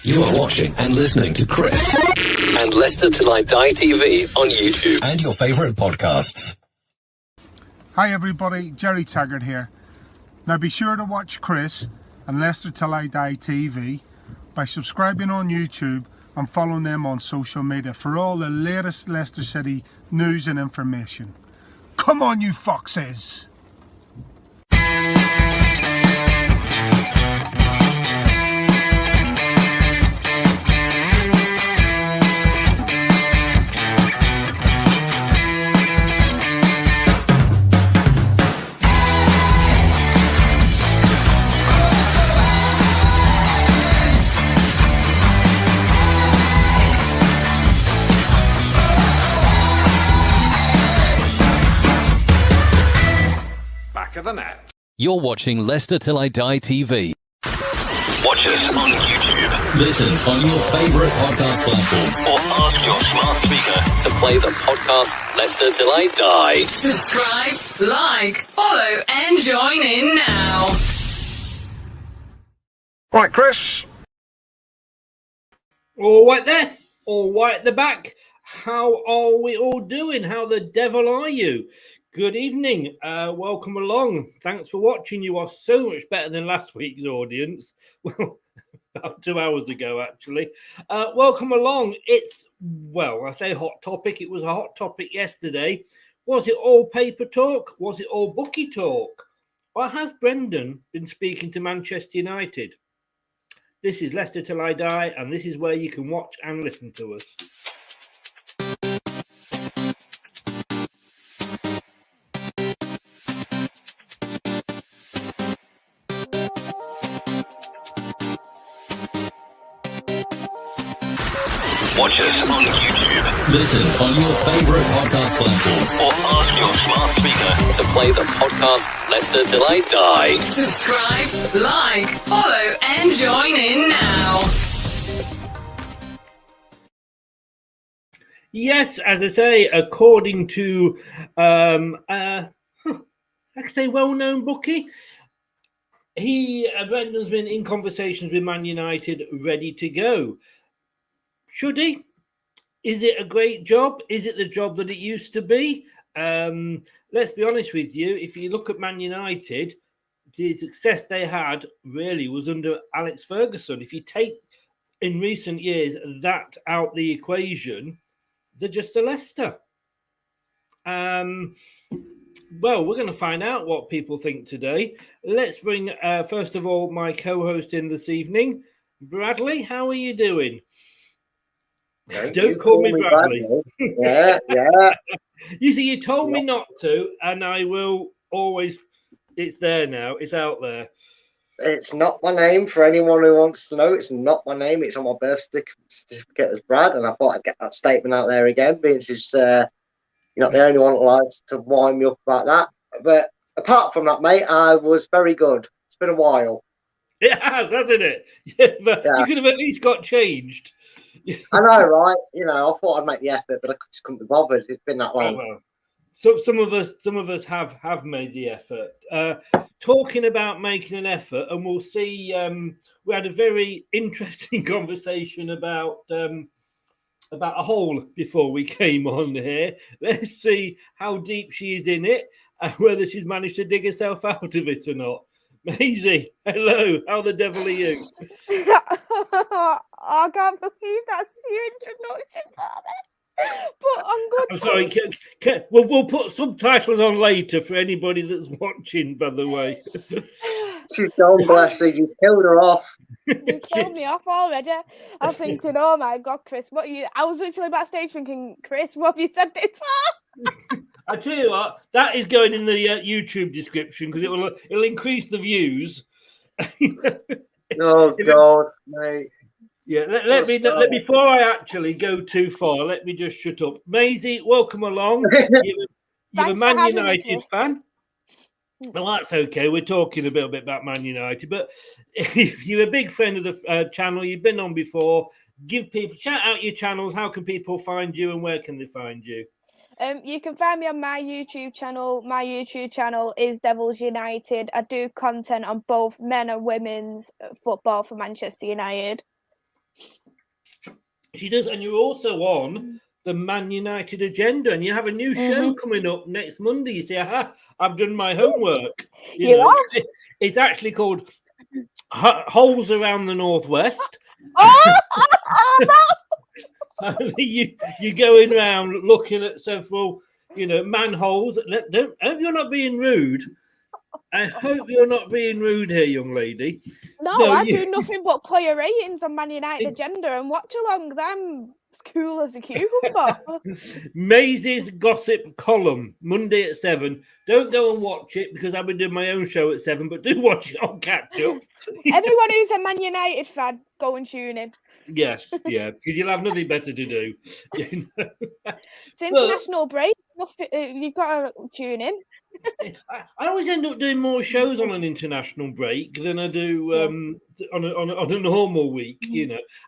You are watching and listening to Chris and Leicester Till I Die TV on YouTube and your favourite podcasts. Hi everybody, Jerry Taggart here. Now be sure to watch Chris and Leicester Till I Die TV by subscribing on YouTube and following them on social media for all the latest Leicester City news and information. Come on you foxes! Of the net. You're watching Leicester Till I Die TV. Watch us on YouTube. Listen on your favourite podcast platform. Or ask your smart speaker To play the podcast Leicester Till I Die. Subscribe, like, follow, and join in now. Right, Chris. All right there, all right at the back. How are we all doing? How the devil are you? Good evening. Welcome along. Thanks for watching. You are so much better than last week's audience. Well, about 2 hours ago, actually. Welcome along. It's, well, I say hot topic. It was a hot topic yesterday. Was it all paper talk? Was it all bookie talk? Or has Brendan been speaking to Manchester United? This is Leicester Till I Die, and this is where you can watch and listen to us. Watch us on YouTube. Listen on your favourite podcast platform. Or ask your smart speaker To play the podcast Leicester Till I Die. Subscribe, like, follow, and join in now. Yes, as I say, according to, like I say, well-known bookie, Brendan's been in conversations with Man United, ready to go. Should he? Is it a great job? Is it the job that it used to be? Let's be honest with you. If you look at Man United, the success they had really was under Alex Ferguson. If you take in recent years that out the equation, they're just a Leicester. Well, we're going to find out what people think today. Let's bring, first of all, my co-host in this evening. Bradley, how are you doing? Don't call me Bradley. Yeah. You see, you told me not to, and I will always. It's there now. It's out there. It's not my name for anyone who wants to know. It's not my name. It's on my birth certificate as Brad, and I thought I'd get that statement out there again because it's, you're not the only one that likes to wind me up about that. But apart from that, mate, I was very good. It's been a while. It has, hasn't it? Yeah, but you could have at least got changed. I know, right? You know, I thought I'd make the effort, but I just couldn't be bothered. It's been that long. Oh, well. So some of us have made the effort. Talking about making an effort, and we'll see. We had a very interesting conversation about a hole before we came on here. Let's see how deep she is in it, and whether she's managed to dig herself out of it or not. Maisey, hello. How the devil are you? I can't believe that's your introduction for me. But I'm good. I'm sorry. We'll put subtitles on later for anybody that's watching, by the way. She's gone, bless her. You killed her off. You killed me off already. I was thinking, oh my God, Chris, what are you? I was literally backstage thinking, Chris, what have you said this for? I tell you what, that is going in the YouTube description because it'll increase the views. Oh God, mate. Yeah, let me before I actually go too far. Let me just shut up. Maisey, welcome along. You're a Man United fan. Well, that's okay. We're talking a little bit about Man United, but if you're a big friend of the channel, you've been on before. Give people shout out your channels. How can people find you, and where can they find you? You can find me on my YouTube channel. My YouTube channel is Devils United. I do content on both men and women's football for Manchester United. She does, and you're also on the Man United agenda, and you have a new show coming up next Monday. You say, "Aha, I've done my homework." You have? It's actually called Holes Around the Northwest. You're going around looking at several, manholes. I hope you're not being rude. I hope you're not being rude here, young lady. No, I do nothing but player ratings on Man United agenda and watch alongs. I'm as cool as a cucumber. Maisey's gossip column, Monday at 7. Don't go and watch it because I'll be doing my own show at 7, but do watch it on catch up. Everyone who's a Man United fan, go and tune in. Yes, yeah, because you'll have nothing better to do. It's international break. You've got to tune in. I always end up doing more shows on an international break than I do on a normal week,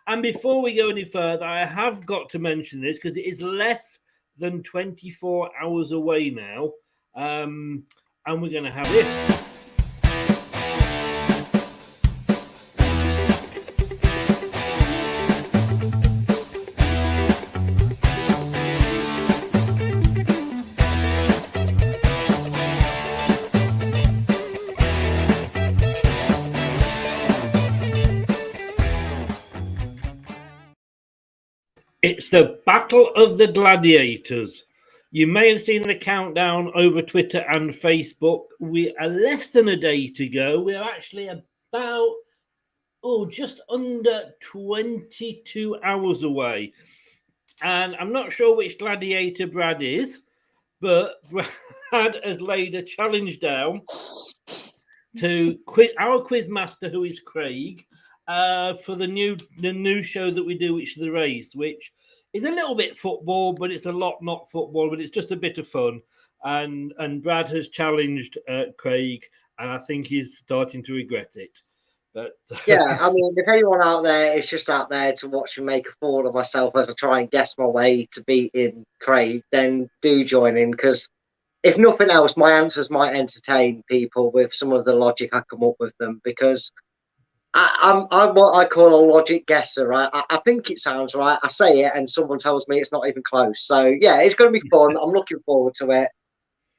And before we go any further, I have got to mention this because it is less than 24 hours away now, and we're going to have this. It's the Battle of the Gladiators. You may have seen the countdown over Twitter and Facebook. We are less than a day to go. We're actually about, just under 22 hours away. And I'm not sure which gladiator Brad is, but Brad has laid a challenge down to our quiz master, who is Craig, for the new show that we do, which is The Race, which is a little bit football, but it's a lot not football, but it's just a bit of fun. And Brad has challenged Craig, and I think he's starting to regret it. But yeah, I mean, if anyone out there is just out there to watch me make a fool of myself as I try and guess my way to beating Craig, then do join in, because if nothing else, my answers might entertain people with some of the logic I come up with them, because I'm what I call a logic guesser, right? I think it sounds right. I say it and someone tells me it's not even close. So, yeah, it's going to be fun. I'm looking forward to it.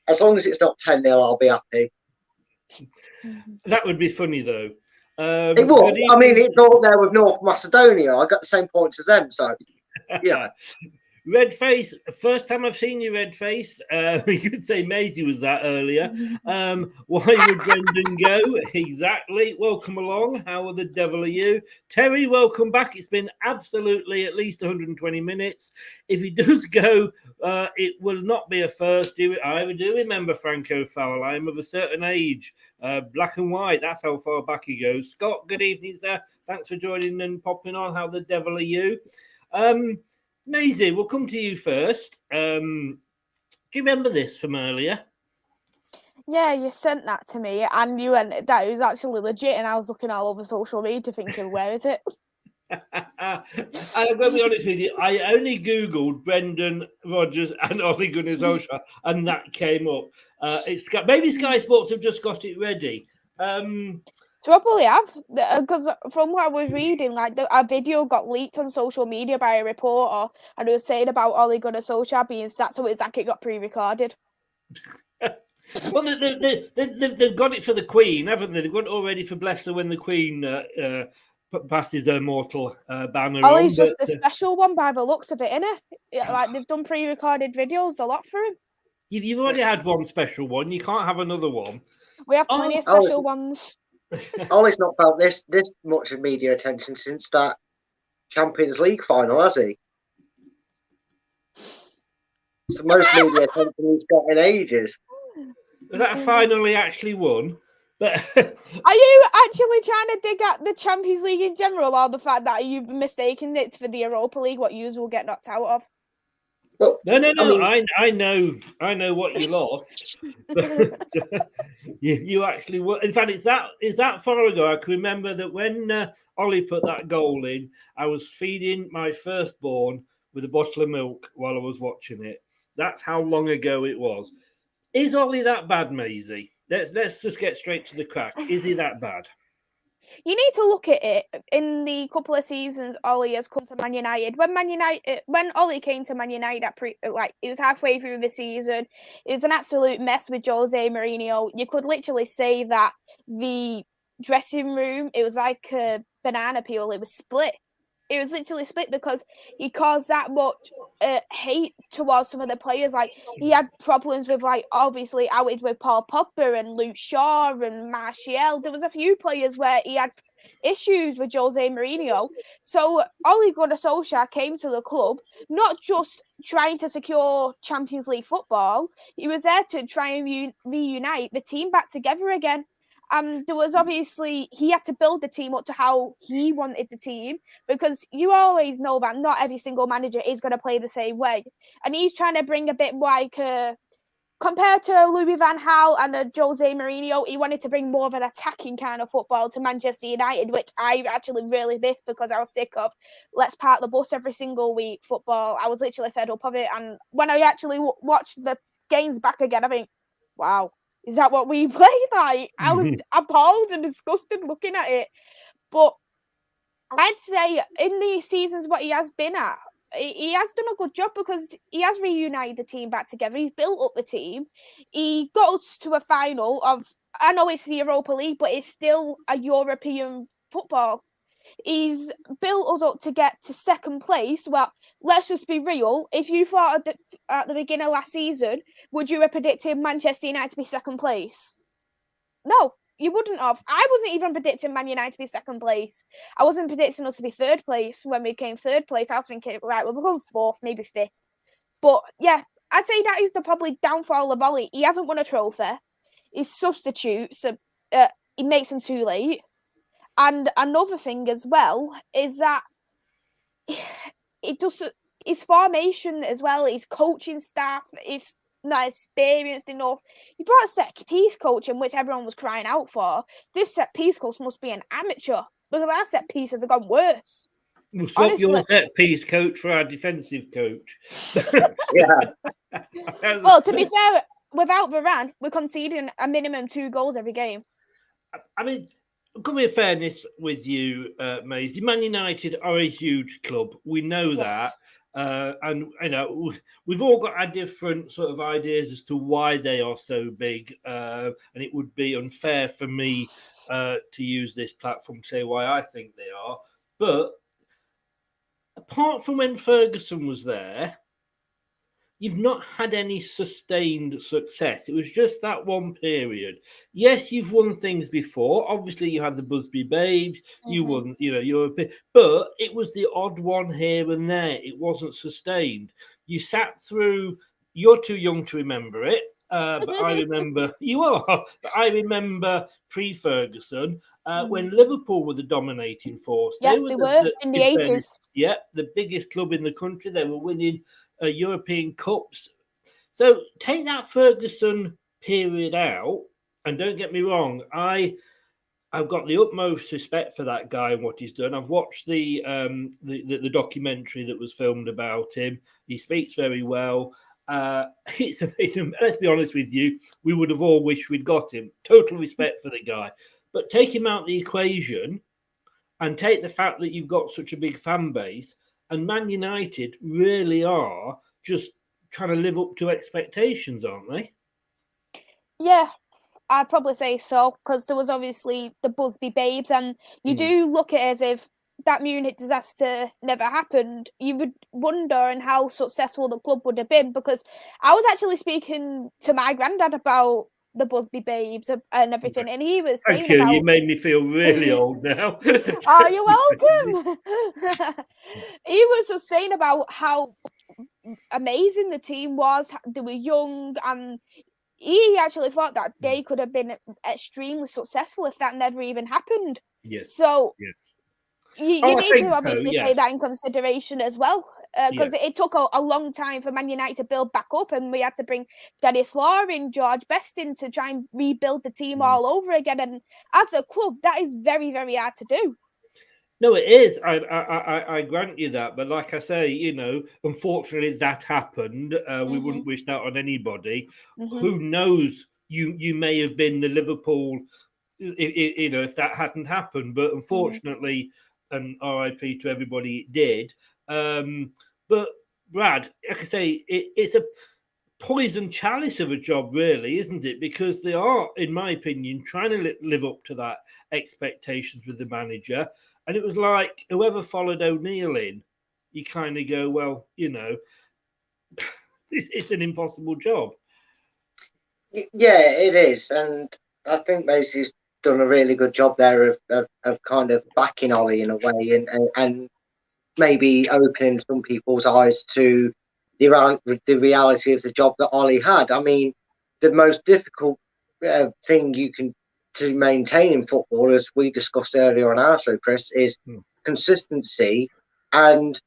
As long as it's not 10-0, I'll be happy. That would be funny, though. It would. I mean, it's all there with North Macedonia. I got the same points as them, so, yeah. Redface, first time I've seen you, Redface. You could say Maisey was that earlier. Why would Brendan go? Exactly. Welcome along. How the devil are you? Terry, welcome back. It's been absolutely at least 120 minutes. If he does go, it will not be a first. I do remember Franco Fowl. I am of a certain age. Black and white. That's how far back he goes. Scott, good evening, sir. Thanks for joining and popping on. How the devil are you? Maisey, we'll come to you first. Do you remember this from earlier? Yeah, you sent that to me, and you went, that was actually legit, and I was looking all over social media thinking, where is it? I'm going to be honest with you, I only Googled Brendan Rodgers and Ole Gunnar Solskjaer, and that came up. Maybe Sky Sports have just got it ready. Probably have, because from what I was reading, like a video got leaked on social media by a reporter, and it was saying about Ole Gunnar Solskjaer being sacked, so it's like it got pre-recorded. Well, they've got it for the Queen, haven't they? They've got it all ready for bless her when the Queen passes their mortal banner. Ole's just a special one by the looks of it, innit? Like they've done pre-recorded videos a lot for him. You've already had one special one. You can't have another one. We have plenty of special ones. Ollie's not felt this much of media attention since that Champions League final, has he? It's the most media attention he's got in ages. Was that a final he actually won? Are you actually trying to dig at the Champions League in general, or the fact that you've mistaken it for the Europa League, what you will get knocked out of? No. I know what you lost. you actually won. In fact, it's that far ago. I can remember that when Ollie put that goal in, I was feeding my firstborn with a bottle of milk while I was watching it. That's how long ago it was. Is Ollie that bad, Maisey? Let's just get straight to the crack. Is he that bad? you need to look at it in the couple of seasons Ollie has come to Man United. When Ollie came to Man United, it was halfway through the season. It was an absolute mess with Jose Mourinho. You could literally say that the dressing room, it was like a banana peel. It was split. It was literally split because he caused that much hate towards some of the players. Like, he had problems with, like, obviously outed with Paul Pogba and Luke Shaw and Martial. There was a few players where he had issues with Jose Mourinho. So Ole Gunnar Solskjaer came to the club not just trying to secure Champions League football. He was there to try and reunite the team back together again. There was obviously, he had to build the team up to how he wanted the team, because you always know that not every single manager is going to play the same way. And he's trying to bring a bit like, compared to Louis van Gaal and Jose Mourinho, he wanted to bring more of an attacking kind of football to Manchester United, which I actually really missed because I was sick of let's park the bus every single week football. I was literally fed up of it. And when I actually watched the games back again, I think, wow, is that what we play like? I was appalled and disgusted looking at it. But I'd say in the seasons what he has been at, he has done a good job because he has reunited the team back together. He's built up the team. He got us to a final of, I know it's the Europa League, but it's still a European football. He's built us up to get to second place. Well, let's just be real. If you thought at the beginning of last season, would you have predicted Manchester United to be second place? No, you wouldn't have. I wasn't even predicting Man United to be second place. I wasn't predicting us to be third place when we came third place. I was thinking, right, we're going fourth, maybe fifth. But yeah, I'd say that is the probably downfall of Ollie. He hasn't won a trophy. His substitutes, he makes them too late. And another thing as well is that it does his formation as well, his coaching staff is not experienced enough. He brought a set piece coaching, which everyone was crying out for. This set piece coach must be an amateur, because our set pieces have gone worse. We'll swap your set piece coach for our defensive coach. Yeah. Well, to be fair, without Varane, we're conceding a minimum 2 goals every game. I mean, come in fairness with you, Maisey. Man United are a huge club. We know that. And, you know, we've all got our different sort of ideas as to why they are so big. And it would be unfair for me to use this platform to say why I think they are. But apart from when Ferguson was there, you've not had any sustained success. It was just that one period. Yes, you've won things before. Obviously, you had the Busby Babes. You won, you know, European. But it was the odd one here and there. It wasn't sustained. You sat through. You're too young to remember it. But I remember you are. But I remember pre-Ferguson when Liverpool were the dominating force. Yeah, they were in the 80s. Yeah, the biggest club in the country. They were winning European Cups. So take that Ferguson period out, and don't get me wrong, I've got the utmost respect for that guy and what he's done. I've watched the documentary that was filmed about him. He speaks very well. It's amazing. Let's be honest with you, we would have all wished we'd got him. Total respect for the guy. But take him out the equation and take the fact that you've got such a big fan base, and Man United really are just trying to live up to expectations, aren't they? Yeah, I'd probably say so, because there was obviously the Busby Babes, and you do look at it as if that Munich disaster never happened. You would wonder and how successful the club would have been, because I was actually speaking to my granddad about the Busby Babes and everything, and he was saying you made me feel really old now. Oh, you're welcome. He was just saying about how amazing the team was. They were young, and he actually thought that they could have been extremely successful if that never even happened. Yes. So yes. you need to obviously take that in consideration as well, because it took a long time for Man United to build back up, and we had to bring Dennis Law in, George Best in to try and rebuild the team all over again. And as a club, that is very, very hard to do. No, it is. I grant you that. But like I say, you know, unfortunately that happened. We wouldn't wish that on anybody. Who knows? You may have been the Liverpool if that hadn't happened. But unfortunately, and RIP to everybody, it did. But Brad, like I say, it's a poison chalice of a job, really, isn't it? Because they are, in my opinion, trying to live up to that expectations with the manager. And it was like whoever followed O'Neill in, you kind of go, well, it's an impossible job. Yeah, it is. And I think Maisey's done a really good job there of kind of backing Ollie in a way and maybe opening some people's eyes to the reality of the job that Ollie had. I mean, the most difficult thing you can to maintain in football, as we discussed earlier on our show, Chris, is consistency. And,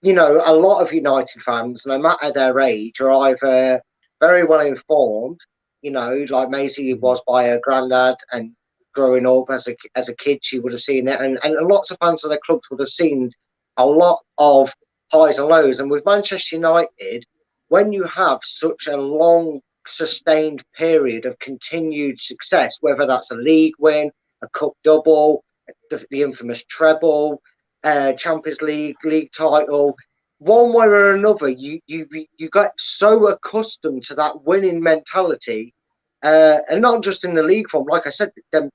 a lot of United fans, no matter their age, are either very well informed, like Maisey was by her granddad, and growing up as a kid, she would have seen it. And lots of fans of their clubs would have seen a lot of highs and lows. And with Manchester United, when you have such a long, sustained period of continued success, whether that's a league win, a cup double, the infamous treble, Champions League title, one way or another, you get so accustomed to that winning mentality, and not just in the league form. Like I said, them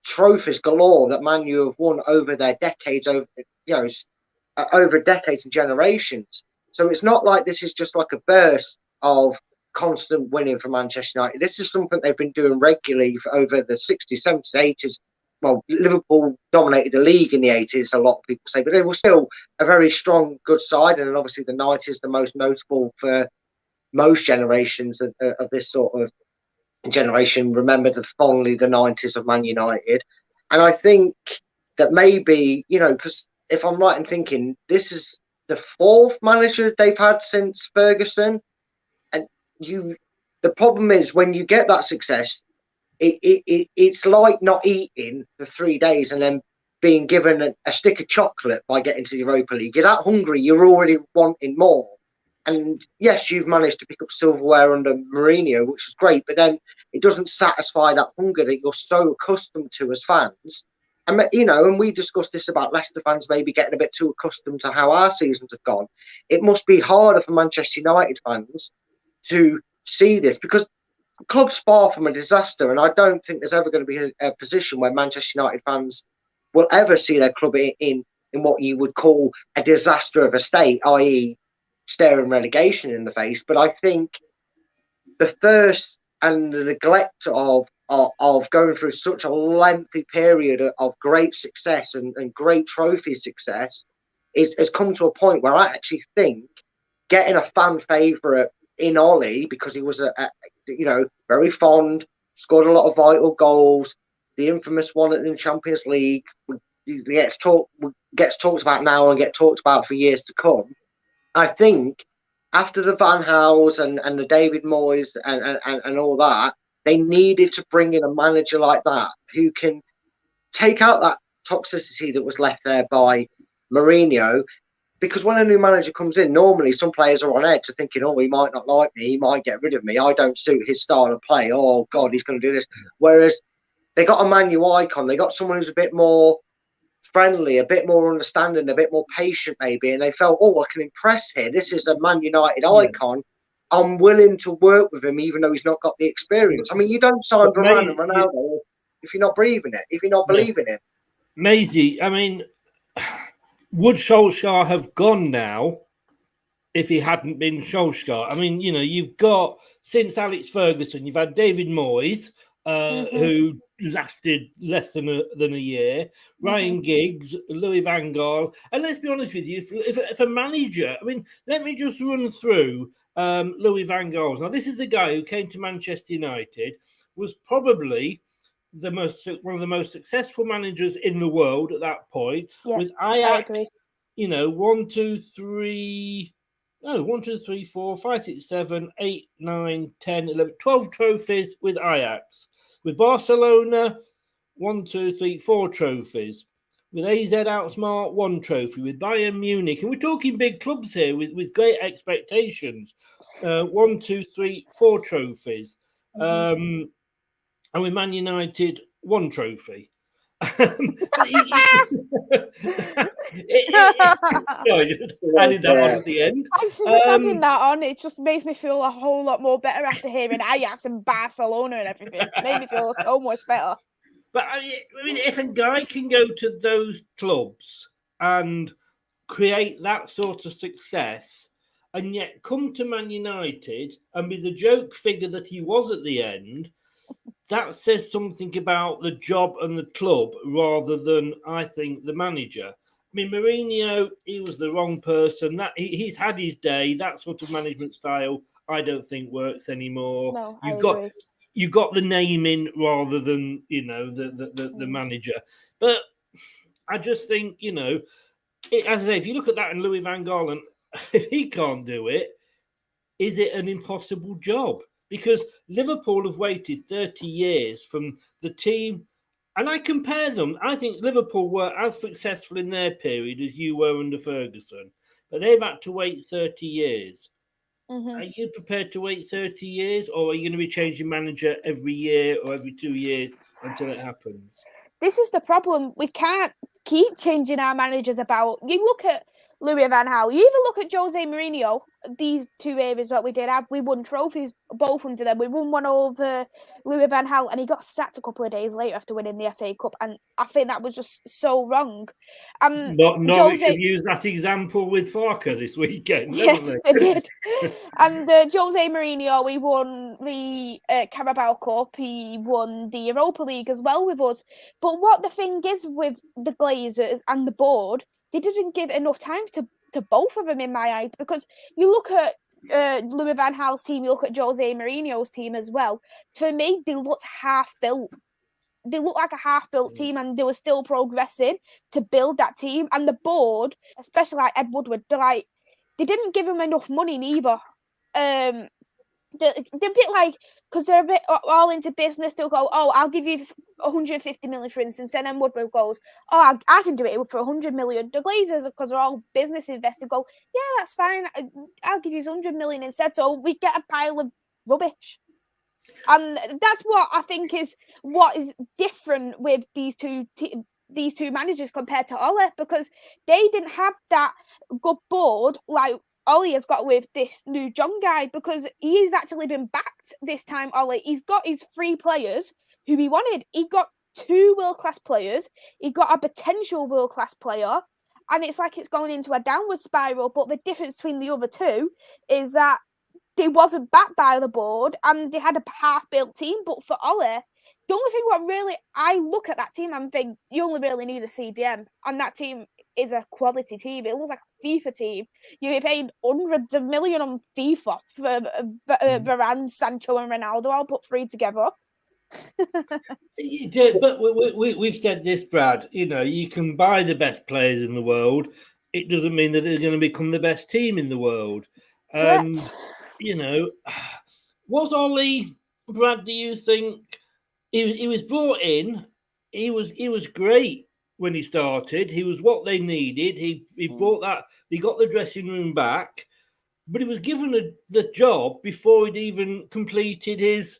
trophies galore that Man U have won over their decades, over decades and generations. So it's not like this is just like a burst of constant winning for Manchester United. This is something they've been doing regularly for over the 60s, 70s, 80s. Well, Liverpool dominated the league in the 80s, a lot of people say, but they were still a very strong, good side. And obviously the 90s, the most notable for most generations of this sort of generation, remember fondly the 90s of Man United. And I think that maybe, because if I'm right in thinking, this is the fourth manager they've had since Ferguson. And the problem is when you get that success, it's like not eating for 3 days and then being given a stick of chocolate by getting to the Europa League. You're that hungry, you're already wanting more. And yes, you've managed to pick up silverware under Mourinho, which is great, but then it doesn't satisfy that hunger that you're so accustomed to as fans. And, and we discussed this about Leicester fans maybe getting a bit too accustomed to how our seasons have gone. It must be harder for Manchester United fans to see this, because the club's far from a disaster, and I don't think there's ever going to be a position where Manchester United fans will ever see their club in what you would call a disaster of a state, i.e. staring relegation in the face. But I think the thirst and the neglect of going through such a lengthy period of great success and great trophy success has come to a point where I actually think getting a fan favourite in Ollie, because he was very fond, scored a lot of vital goals, the infamous one in the Champions League gets talked about now and get talked about for years to come. I think after the Van Gaals and the David Moyes and all that, they needed to bring in a manager like that who can take out that toxicity that was left there by Mourinho. Because when a new manager comes in, normally some players are on edge, thinking, oh, he might not like me, he might get rid of me, I don't suit his style of play, oh, God, he's going to do this. Whereas they got a Man U icon, they got someone who's a bit more friendly, a bit more understanding, a bit more patient maybe, and they felt, oh, I can impress here. This is a Man United icon. I'm willing to work with him even though he's not got the experience. I mean, you don't sign Varane and Ronaldo if you're not breathing it, if you're not believing it. Maisey, I mean, would Solskjaer have gone now if he hadn't been Solskjaer? I mean, you've got, since Alex Ferguson, you've had David Moyes, who lasted less than a year, Ryan Giggs, Louis van Gaal. And let's be honest with you, if a manager, I mean, let me just run through Louis van Gaal. Now, this is the guy who came to Manchester United, was probably one of the most successful managers in the world at that point, with Ajax, 1, 2, 3, 4, 5, 6, 7, 8, 9, 10, 11, 12 trophies with Ajax. With Barcelona, 1, 2, 3, 4 trophies. With AZ Outsmart, 1 trophy. With Bayern Munich, and we're talking big clubs here with great expectations. 1, 2, 3, 4 trophies. And with Man United, one trophy. Sorry, just added that on at the end. Thanks for just adding that on. It just makes me feel a whole lot more better after hearing Ajax and Barcelona and everything. It made me feel so much better. But I mean, if a guy can go to those clubs and create that sort of success, and yet come to Man United and be the joke figure that he was at the end, that says something about the job and the club rather than, I think, the manager. I mean, Mourinho, he was the wrong person. That he's had his day. That sort of management style, I don't think works anymore. No, you got the name in rather than, you know, the manager. But I just think, you know, as I say, if you look at that and Louis van Gaal, and if he can't do it, is it an impossible job? Because Liverpool have waited 30 years from the team, and I compare them. I think Liverpool were as successful in their period as you were under Ferguson, but they've had to wait 30 years. Are you prepared to wait 30 years, or are you going to be changing manager every year or every 2 years until it happens? This is the problem. We can't keep changing our managers about. You look at Louis van Gaal. You even look at Jose Mourinho. These two areas that we did have, we won trophies both under them. We won one over Louis van Gaal, and he got sacked a couple of days later after winning the FA Cup. And I think that was just so wrong. Norwich have used that example with Farker this weekend, haven't they did. And Jose Mourinho, he won the Carabao Cup. He won the Europa League as well with us. But what the thing is with the Glazers and the board, they didn't give enough time to both of them in my eyes, because you look at Louis van Gaal's team, you look at Jose Mourinho's team as well. For me, they looked half-built. They looked like a half-built team, and they were still progressing to build that team. And the board, especially like Ed Woodward, they didn't give him enough money neither. They're a bit like, because they're a bit all into business, they'll go, oh, I'll give you 150 million, for instance, and then Woodward goes, oh, I can do it for 100 million. The Glazers, because they're all business investors, go, yeah, that's fine, I'll give you 100 million instead, so we get a pile of rubbish. And that's what I think is what is different with these two managers compared to Ole, because they didn't have that good board like Ole has got with this new John guy, because he's actually been backed this time. Ole, he's got his 3 players who he wanted. He got 2 world-class players. He got a potential world-class player, and it's like it's going into a downward spiral. But the difference between the other 2 is that they wasn't backed by the board, and they had a half-built team. But for Ole, the only thing what really, I look at that team and think, you only really need a CDM, and that team is a quality team. It looks like a FIFA team. You paid hundreds of millions on FIFA for Varane, Sancho and Ronaldo. I'll put 3 together. But we've said this, Brad, you know, you can buy the best players in the world. It doesn't mean that they're going to become the best team in the world. Correct. You know, was Ole, Brad, do you think, he was brought in, he was great when he started. He was what they needed. He brought that, he got the dressing room back, but he was given the job before he'd even completed his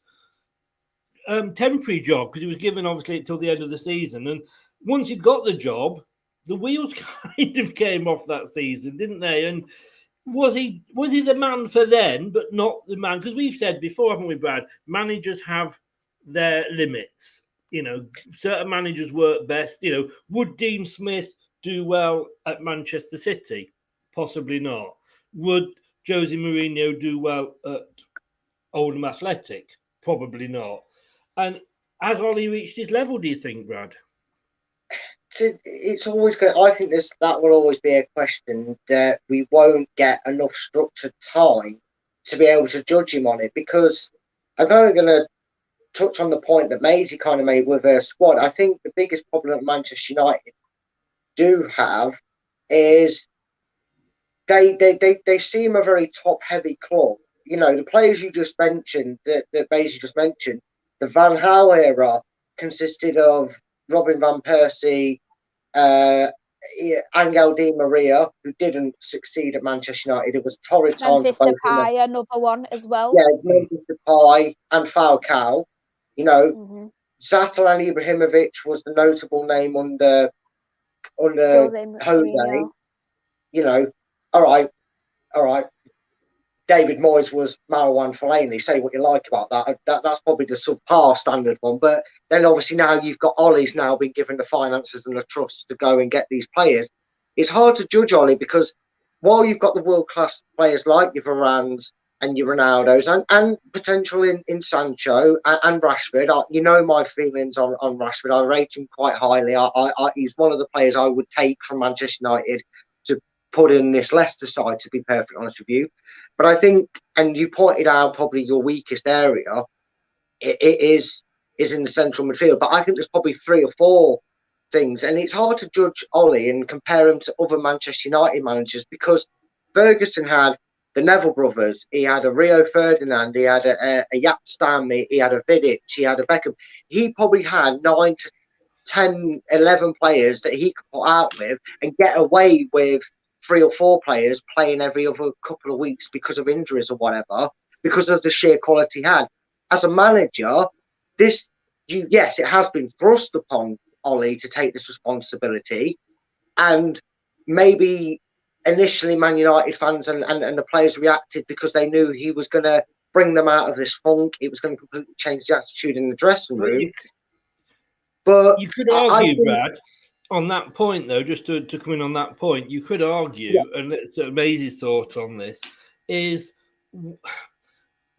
temporary job, because he was given obviously until the end of the season. And once he'd got the job, the wheels kind of came off that season, didn't they? And was he the man for then, but not the man? Because we've said before, haven't we, Brad? Managers have their limits. You know, certain managers work best. You know, would Dean Smith do well at Manchester City? Possibly not. Would Jose Mourinho do well at Oldham Athletic? Probably not. And has Ole reached his level, do you think, Brad? It's always going. I think that will always be a question that we won't get enough structured time to be able to judge him on it, because I'm only going to touch on the point that Maisey kind of made with her squad. I think the biggest problem that Manchester United do have is they seem a very top heavy club. You know, the players you just mentioned, that Maisey just mentioned, the Van Gaal era consisted of Robin van Persie, Angel Di Maria, who didn't succeed at Manchester United. It was torrid time for both of them. Another one as well. Yeah, Memphis Depay and Falcao. You know, Zlatan Ibrahimovic was the notable name under Jose Jose. Mourinho. You know, all right. David Moyes was Marwan Fellaini. Say what you like about that. That's probably the subpar standard one. But then obviously now you've got Ollie's now been given the finances and the trust to go and get these players. It's hard to judge Ollie because while you've got the world-class players like your Varanes and your Ronaldos and potential in Sancho and Rashford, you know my feelings on Rashford. I rate him quite highly. He's one of the players I would take from Manchester United to put in this Leicester side, to be perfectly honest with you. But I think, and you pointed out probably your weakest area, it is in the central midfield. But I think there's probably 3 or 4 things. And it's hard to judge Ollie and compare him to other Manchester United managers because Ferguson had the Neville brothers, he had a Rio Ferdinand, he had a Jaap Stam, he had a Vidic, he had a Beckham. He probably had 9 to 10, 11 players that he could put out with and get away with 3 or 4 players playing every other couple of weeks because of injuries or whatever, because of the sheer quality he had. As a manager, yes, it has been thrust upon Ollie to take this responsibility. And maybe initially Man United fans and the players reacted because they knew he was going to bring them out of this funk. It was going to completely change the attitude in the dressing room. But you could argue, Brad, on that point, though, just to come in on that point, you could argue, and it's Maisey's thought on this, is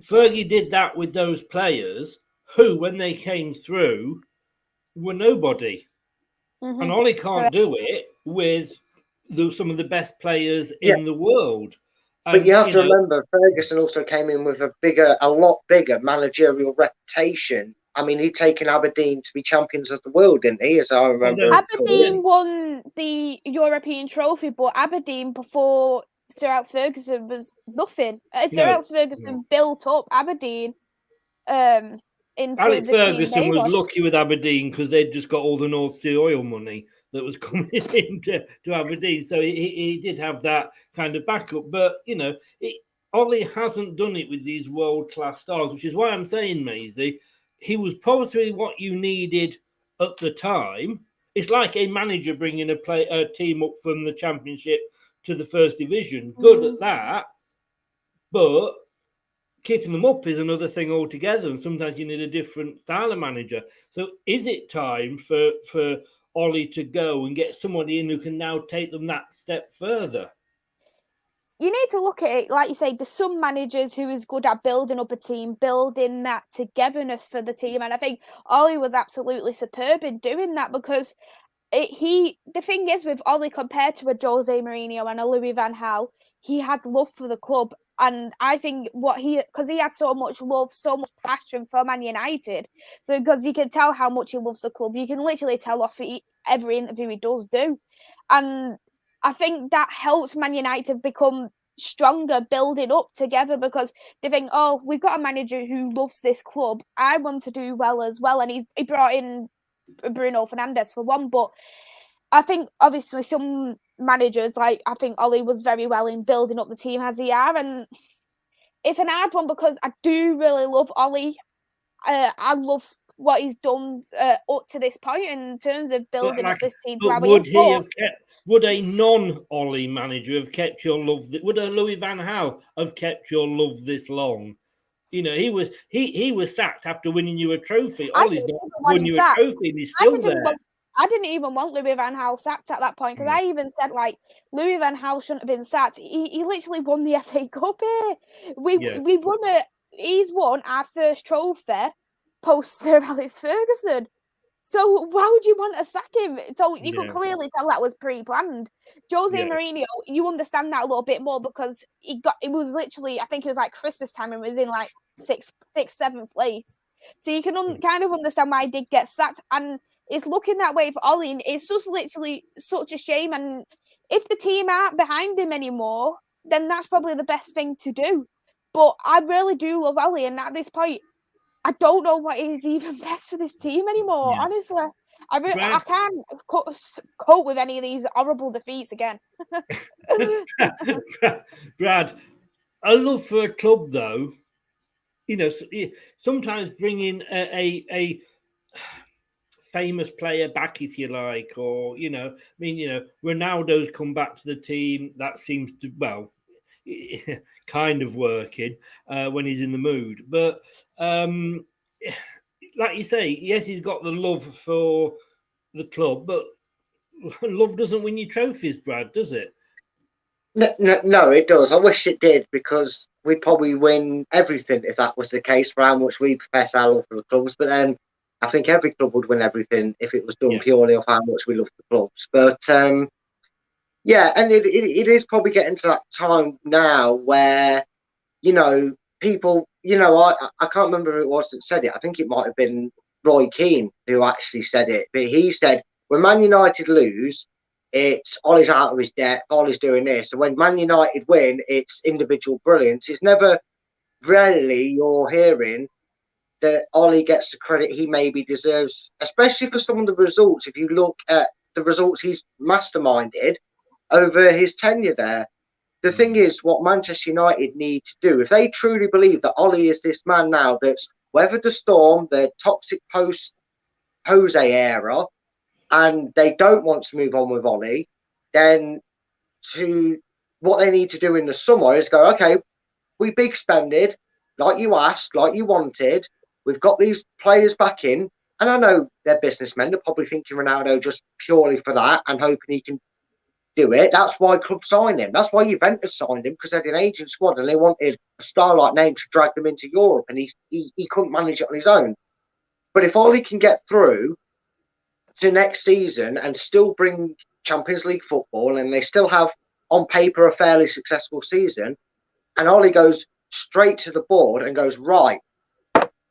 Fergie did that with those players who, when they came through, were nobody. Mm-hmm. And Ollie can't do it with some of the best players in the world. But you have to remember, Ferguson also came in with a lot bigger managerial reputation. I mean, he'd taken Aberdeen to be champions of the world, didn't he? As I remember. Aberdeen won the European trophy, but Aberdeen before Sir Alex Ferguson was nothing. Sir Alex Ferguson built up Aberdeen into Alex the Ferguson team was lucky with Aberdeen because they'd just got all the North Sea oil money that was coming into Aberdeen. So he did have that kind of backup. But, Ollie hasn't done it with these world-class stars, which is why I'm saying, Maisey, he was probably what you needed at the time. It's like a manager bringing a team up from the Championship to the First Division. Good at that, but keeping them up is another thing altogether. And sometimes you need a different style of manager. So is it time for Ollie to go and get somebody in who can now take them that step further? You need to look at it, like you say, there's some managers who is good at building up a team, building that togetherness for the team. And I think Ollie was absolutely superb in doing that because the thing is with Ollie compared to a Jose Mourinho and a Louis van Gaal, he had love for the club. And I think because he had so much love, so much passion for Man United, because you can tell how much he loves the club. You can literally tell off every interview he does do. And I think that helps Man United become stronger, building up together because they think, oh, we've got a manager who loves this club. I want to do well as well. And he brought in Bruno Fernandes for one. But I think obviously some managers, I think Ollie was very well in building up the team as he are. And it's an hard one because I do really love Ollie. I love what he's done up to this point in terms of building up this team to how he is. Would a non-Ollie manager have kept your love? Would a Louis van Gaal have kept your love this long? He was sacked after winning you a trophy. Ollie's not won you a trophy, and he's still there. I didn't even want Louis van Gaal sacked at that point because I even said Louis van Gaal shouldn't have been sacked. He literally won the FA Cup here. We won it. He's won our first trophy post Sir Alex Ferguson. So why would you want to sack him? So you could clearly tell that was pre-planned. Jose Mourinho, you understand that a little bit more because it was literally, I think it was like Christmas time and was in like sixth, seventh place. So you can kind of understand why he did get sacked. And it's looking that way for Ollie. And it's just literally such a shame. And if the team aren't behind him anymore, then that's probably the best thing to do. But I really do love Ollie. And at this point, I don't know what is even best for this team anymore, honestly. I can't cope with any of these horrible defeats again. Brad, I love for a club, though, sometimes bringing a famous player back, if you like, or Ronaldo's come back to the team. That seems to kind of working when he's in the mood. But like you say, yes, he's got the love for the club, but love doesn't win you trophies, Brad, does it? No, it does. I wish it did, because we'd probably win everything if that was the case for how much we profess our love for the clubs. But then I think every club would win everything if it was done purely off how much we love the clubs. But yeah, and it is probably getting to that time now where, people, I can't remember who it was that said it. I think it might have been Roy Keane who actually said it. But he said, when Man United lose, it's Ollie's out of his depth, Ollie's doing this. And when Man United win, it's individual brilliance. It's never, rarely you're hearing that Ollie gets the credit he maybe deserves, especially for some of the results. If you look at the results he's masterminded over his tenure there. The thing is, what Manchester United need to do, if they truly believe that Ollie is this man now that's weathered the storm, the toxic post-Jose era, and they don't want to move on with Ollie, then what they need to do in the summer is go, okay, we big spended, like you asked, like you wanted. We've got these players back in, and I know they're businessmen. They're probably thinking Ronaldo just purely for that and hoping he can do it. That's why clubs signed him. That's why Juventus signed him, because they had an aging squad and they wanted a star-like name to drag them into Europe, and he couldn't manage it on his own. But if Ollie can get through to next season and still bring Champions League football, and they still have on paper a fairly successful season, and Ollie goes straight to the board and goes, right,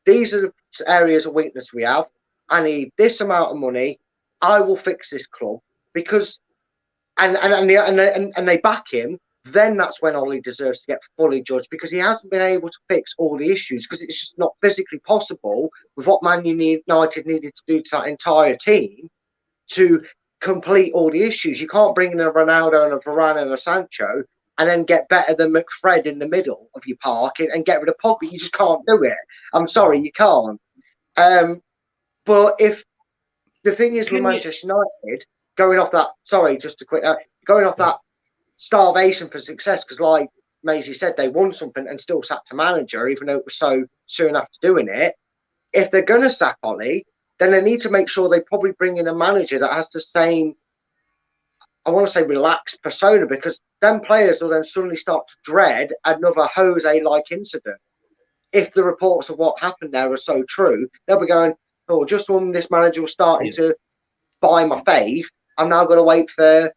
these are the areas of weakness we have. I need this amount of money. I will fix this club, because and they back him. Then that's when Ollie deserves to get fully judged, because he hasn't been able to fix all the issues, because it's just not physically possible with what Man United needed to do to that entire team to complete all the issues. You can't bring in a Ronaldo and a Varane and a Sancho and then get better than McFred in the middle of your park and get rid of Pogba. You just can't do it. I'm sorry, you can't. But if the thing is with Manchester United, going off that, going off that starvation for success, because like Maisey said, they won something and still sacked a manager, even though it was so soon after doing it. If they're going to sack Ollie, then they need to make sure they probably bring in a manager that has the same, I want to say, relaxed persona, because then players will then suddenly start to dread another Jose-like incident. If the reports of what happened there are so true, they'll be going, oh, just when this manager was starting to buy my faith, I'm now going to wait for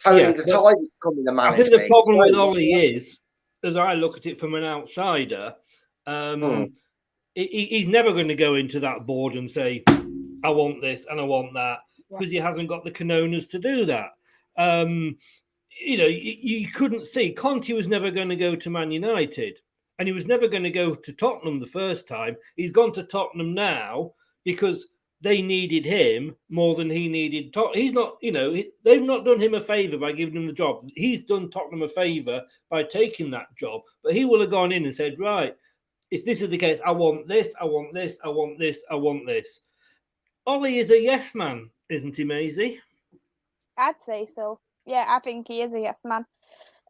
Tony the Tide to come in the manager. I think the problem with Ollie is, as I look at it from an outsider, he's never going to go into that board and say, I want this and I want that, because he hasn't got the kanonas to do that. You couldn't see. Conte was never going to go to Man United, and he was never going to go to Tottenham the first time. He's gone to Tottenham now because they needed him more than he needed Tottenham. He's not, they've not done him a favour by giving him the job. He's done Tottenham a favour by taking that job. But he will have gone in and said, right, if this is the case, I want this, I want this, I want this, I want this. Ollie is a yes man, isn't he, Maisey? I'd say so. Yeah, I think he is a yes man.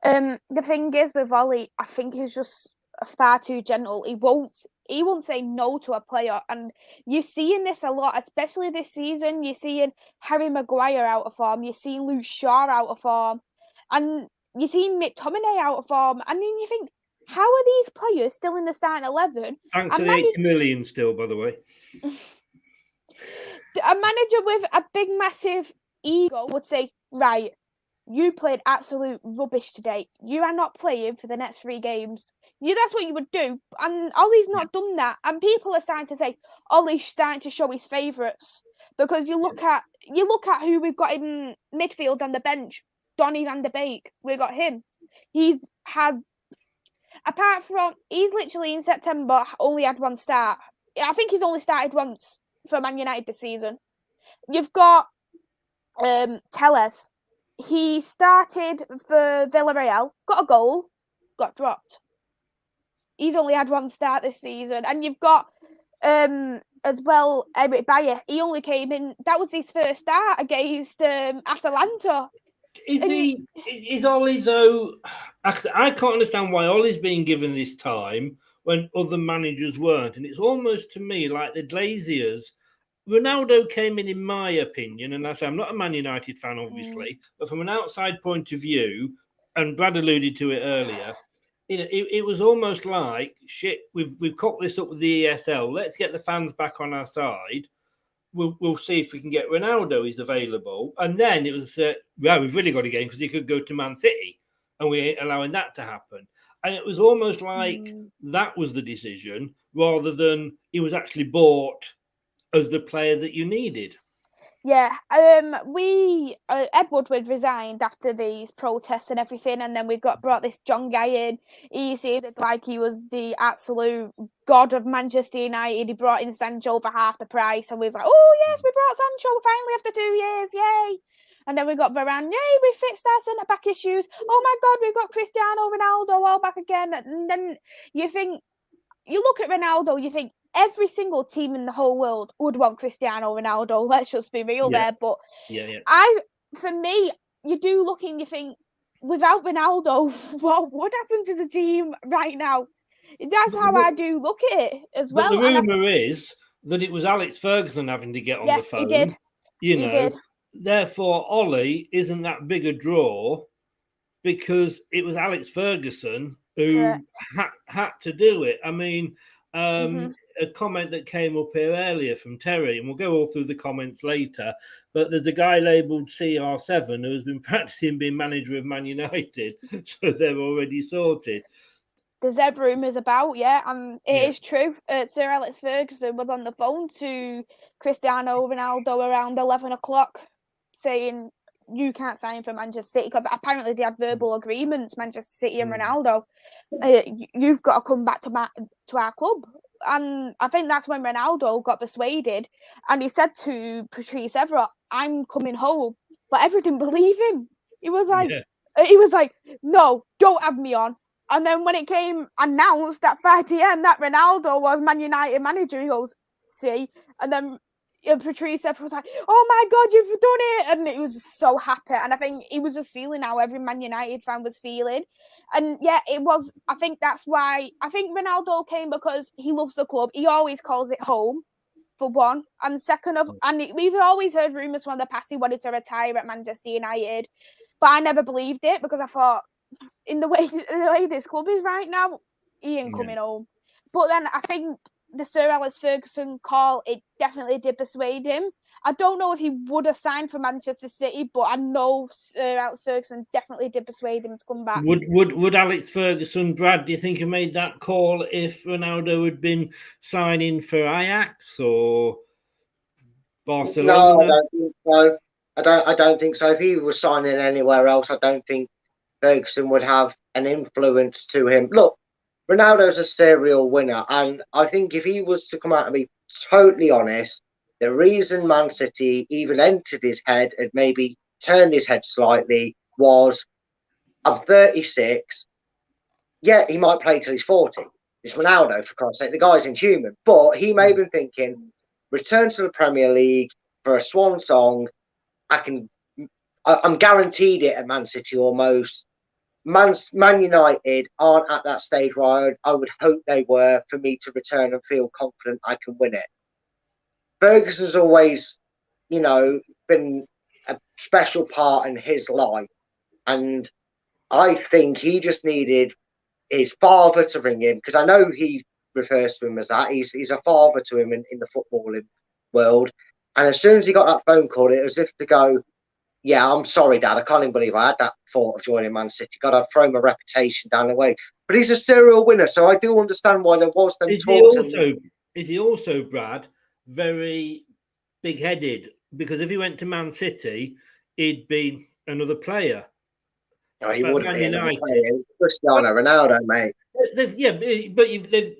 The thing is with Ollie, I think he's just far too gentle. He won't say no to a player, and you're seeing this a lot, especially this season. You're seeing Harry Maguire out of form, you're seeing Luke Shaw out of form, and you're seeing McTominay out of form, and then you think, how are these players still in the starting 11? Thanks for the 80 million still, by the way. A manager with a big, massive ego would say, right, you played absolute rubbish today. You are not playing for the next 3 games. That's what you would do. And Ollie's not done that. And people are starting to say, Ollie's starting to show his favourites. Because you look at who we've got in midfield and the bench. Donny van de Beek. We've got him. He's literally in September only had 1 start. I think he's only started once for Man United this season. You've got Tellez. He started for Villarreal, got a goal, got dropped. He's only had 1 start this season. And you've got as well, Eric Bayer, he only came in. That was his first start against Atalanta. Is Ollie though? I can't understand why Ollie's being given this time when other managers weren't, and it's almost to me like the Glaziers. Ronaldo came in my opinion, and I say I'm not a Man United fan, obviously, but from an outside point of view, and Brad alluded to it earlier, it was almost like shit. We've cocked this up with the ESL. Let's get the fans back on our side. We'll see if we can get Ronaldo. He's available, and then it was we've really got a game because he could go to Man City, and we ain't allowing that to happen. And it was almost like that was the decision rather than he was actually bought as the player that you needed. Yeah, Ed Woodward resigned after these protests and everything, and then we brought this John guy in. He seemed like he was the absolute god of Manchester United. He brought in Sancho for half the price, and we was like, oh yes, we brought Sancho finally after 2 years, yay! And then we got Varane, yay, we fixed our centre back issues. Oh my god, we got Cristiano Ronaldo all back again. And then you look at Ronaldo, you think, every single team in the whole world would want Cristiano Ronaldo. Let's just be real there. But for me, you do look and you think, without Ronaldo, what would happen to the team right now? That's how I do look at it as well. But the rumour is that it was Alex Ferguson having to get on the phone. Yes, he did. He did. Therefore, Ollie isn't that big a draw because it was Alex Ferguson who had to do it. I mean, a comment that came up here earlier from Terry, and we'll go all through the comments later, but there's a guy labelled CR7 who has been practicing being manager of Man United, so they're already sorted. There's rumours about, and it is true. Sir Alex Ferguson was on the phone to Cristiano Ronaldo around 11 o'clock saying, you can't sign for Manchester City, because apparently they had verbal agreements, Manchester City and Ronaldo. You've got to come back to our club. And I think that's when Ronaldo got persuaded, and he said to Patrice Evra, I'm coming home. But Evra didn't believe him. He was like, no, don't have me on. And then when it came announced at 5 p.m. that Ronaldo was Man United manager, he goes, see? And then Patrice Evra was like, oh my God, you've done it. And he was just so happy. And I think he was just feeling how every Man United fan was feeling. And it was, I think that's why, I think Ronaldo came because he loves the club. He always calls it home, for one. And second we've always heard rumours from the past he wanted to retire at Manchester United. But I never believed it because I thought, in the way this club is right now, he ain't coming home. But then I think the Sir Alex Ferguson call, it definitely did persuade him. I don't know if he would have signed for Manchester City, but I know Sir Alex Ferguson definitely did persuade him to come back. Would Alex Ferguson, Brad, do you think he made that call if Ronaldo had been signing for Ajax or Barcelona? No, I don't think so. I don't think so. If he was signing anywhere else, I don't think Ferguson would have an influence to him. Look, Ronaldo's a serial winner, and I think if he was to come out and be totally honest, the reason Man City even entered his head and maybe turned his head slightly was, I'm 36. Yeah, he might play till he's 40. It's Ronaldo, for Christ's sake. The guy's inhuman. But he may have been thinking, return to the Premier League for a swan song. I'm guaranteed it at Man City almost. Man United aren't at that stage where I would hope they were for me to return and feel confident I can win it. Ferguson's always, been a special part in his life. And I think he just needed his father to ring him, because I know he refers to him as that. He's a father to him in the footballing world. And as soon as he got that phone call, it was as if to go, yeah, I'm sorry, Dad. I can't even believe I had that thought of joining Man City. God, I'd throw my reputation down the way. But he's a serial winner, so I do understand why there was them talks. Is he also, Brad, very big-headed? Because if he went to Man City, he'd be another player. No, he wouldn't be another player. Cristiano Ronaldo, mate.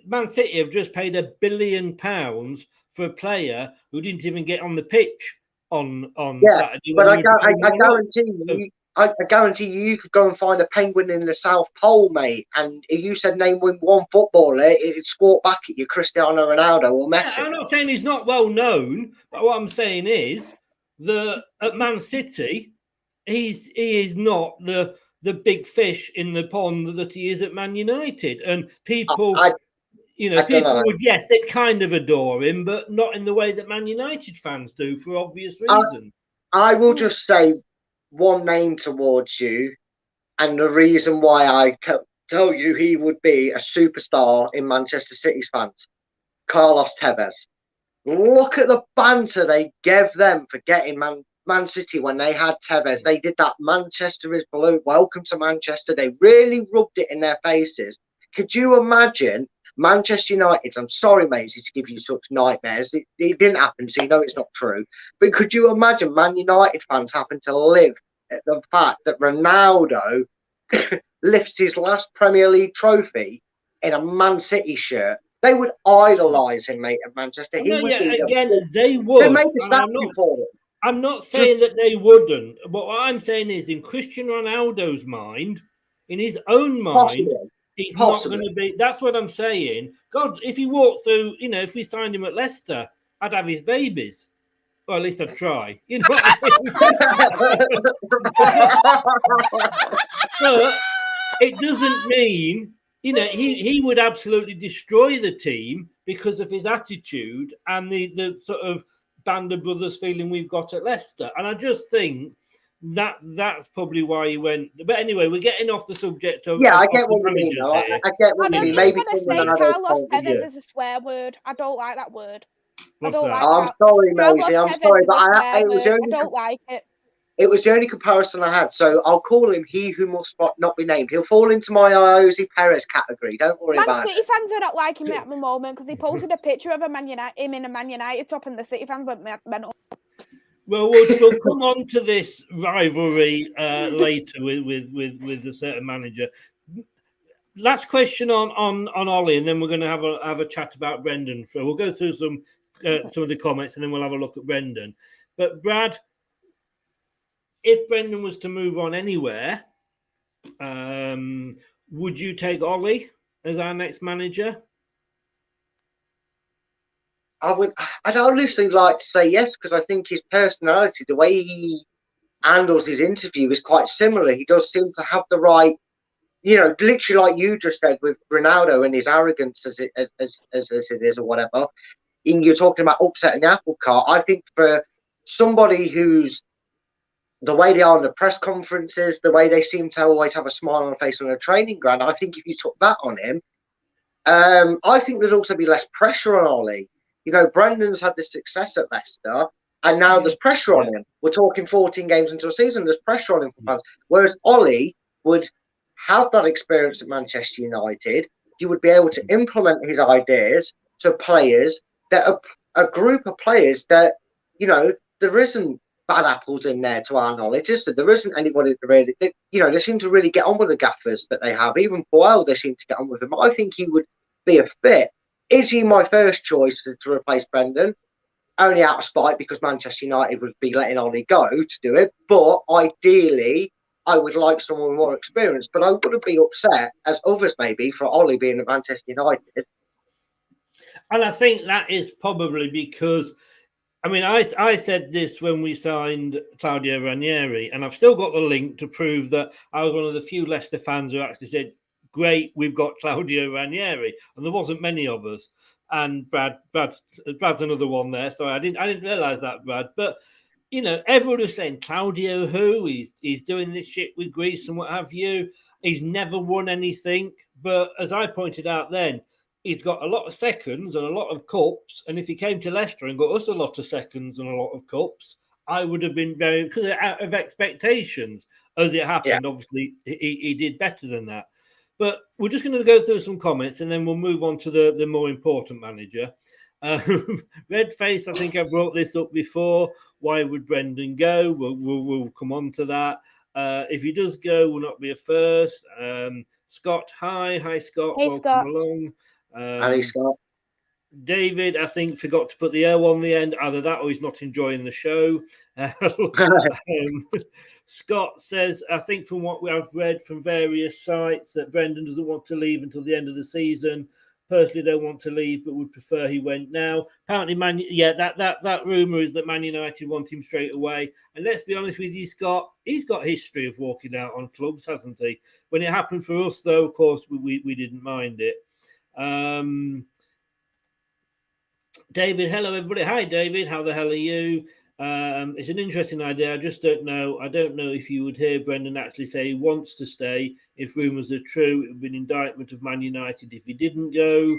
Man City have just paid £1 billion for a player who didn't even get on the pitch on Saturday. But I guarantee you, I guarantee you could go and find a penguin in the South Pole, mate, and if you said name one footballer, it'd squawk back at you, Cristiano Ronaldo or Messi. Yeah, I'm not saying he's not well known, but what I'm saying is that at Man City, he is not the big fish in the pond that he is at Man United, and people. People would, yes, they'd kind of adore him, but not in the way that Man United fans do for obvious reasons. I will just say one name towards you, and the reason why I tell you he would be a superstar in Manchester City's fans, Carlos Tevez. Look at the banter they gave them for getting Man City when they had Tevez. They did that Manchester is blue, welcome to Manchester. They really rubbed it in their faces. Could you imagine Manchester United? I'm sorry, Maisey, to give you such nightmares. It didn't happen, so you know it's not true. But could you imagine Man United fans having to live at the fact that Ronaldo lifts his last Premier League trophy in a Man City shirt? They would idolise him, mate, at Manchester. They would. They make a statue for him. I'm not saying that they wouldn't. But what I'm saying is, in Cristiano Ronaldo's mind, in his own mind, he's not going to be. That's what I'm saying. God, if he walked through, if we signed him at Leicester, I'd have his babies. Or at least I'd try. You know what I mean? But it doesn't mean, he would absolutely destroy the team because of his attitude and the sort of band of brothers feeling we've got at Leicester. And I just think that's probably why he went. But anyway, we're getting off the subject of. Yeah, I get what you mean. I get what you mean. Maybe Carlos Tevez is a swear word. I don't like that word. I'm sorry, Maisey. I'm sorry, but I don't like it. It was the only comparison I had, so I'll call him he who must not be named. He'll fall into my Jose Perez category. Don't worry about it. Man City fans are not liking him at the moment because he posted a picture of him in a Man United top, and the City fans went mental. Well, we'll come on to this rivalry later with a certain manager. Last question on Ollie, and then we're going to have a chat about Brendan. So we'll go through some of the comments, and then we'll have a look at Brendan. But Brad, if Brendan was to move on anywhere, would you take Ollie as our next manager? I'd honestly like to say yes, because I think his personality, the way he handles his interview is quite similar. He does seem to have the right, literally like you just said with Ronaldo and his arrogance as it is or whatever. And you're talking about upsetting the apple cart. I think for somebody who's the way they are in the press conferences, the way they seem to always have a smile on their face on a training ground, I think if you took that on him, I think there'd also be less pressure on Ollie. Brendan's had this success at Leicester, and now there's pressure on him. We're talking 14 games into a season, there's pressure on him for fans. Whereas Ollie would have that experience at Manchester United. He would be able to implement his ideas to players that are a group of players that, there isn't bad apples in there to our knowledge, is there isn't anybody that really, they seem to really get on with the gaffers that they have. Even Boyle, they seem to get on with him. I think he would be a fit. Is he my first choice to replace Brendan? Only out of spite because Manchester United would be letting Ollie go to do it. But ideally, I would like someone more experienced. But I wouldn't be upset, as others may be, for Ollie being at Manchester United. And I think that is probably because, I said this when we signed Claudio Ranieri, and I've still got the link to prove that I was one of the few Leicester fans who actually said, great, we've got Claudio Ranieri, and there wasn't many of us. And Brad's another one there. So I didn't realise that, Brad. But everyone was saying Claudio who? He's doing this shit with Greece and what have you. He's never won anything. But as I pointed out then, he's got a lot of seconds and a lot of cups. And if he came to Leicester and got us a lot of seconds and a lot of cups, I would have been very, because out of expectations, as it happened, obviously he did better than that. But we're just going to go through some comments and then we'll move on to the more important manager. Redface, I think I brought this up before. Why would Brendan go? We'll come on to that. If he does go, will not be a first. Scott, hi Scott. Hey, welcome Scott. along. Hi, Scott. David, I think, forgot to put the O on the end. Either that or he's not enjoying the show. Scott says, I think from what we have read from various sites that Brendan doesn't want to leave until the end of the season. Personally, don't want to leave, but would prefer he went now. Apparently, that rumour is that Man United want him straight away. And let's be honest with you, Scott, he's got history of walking out on clubs, hasn't he? When it happened for us, though, of course, we didn't mind it. David, hello everybody. Hi David, how the hell are you? It's an interesting idea. I just don't know. I don't know if you would hear Brendan actually say he wants to stay. If rumours are true, it would be an indictment of Man United if he didn't go.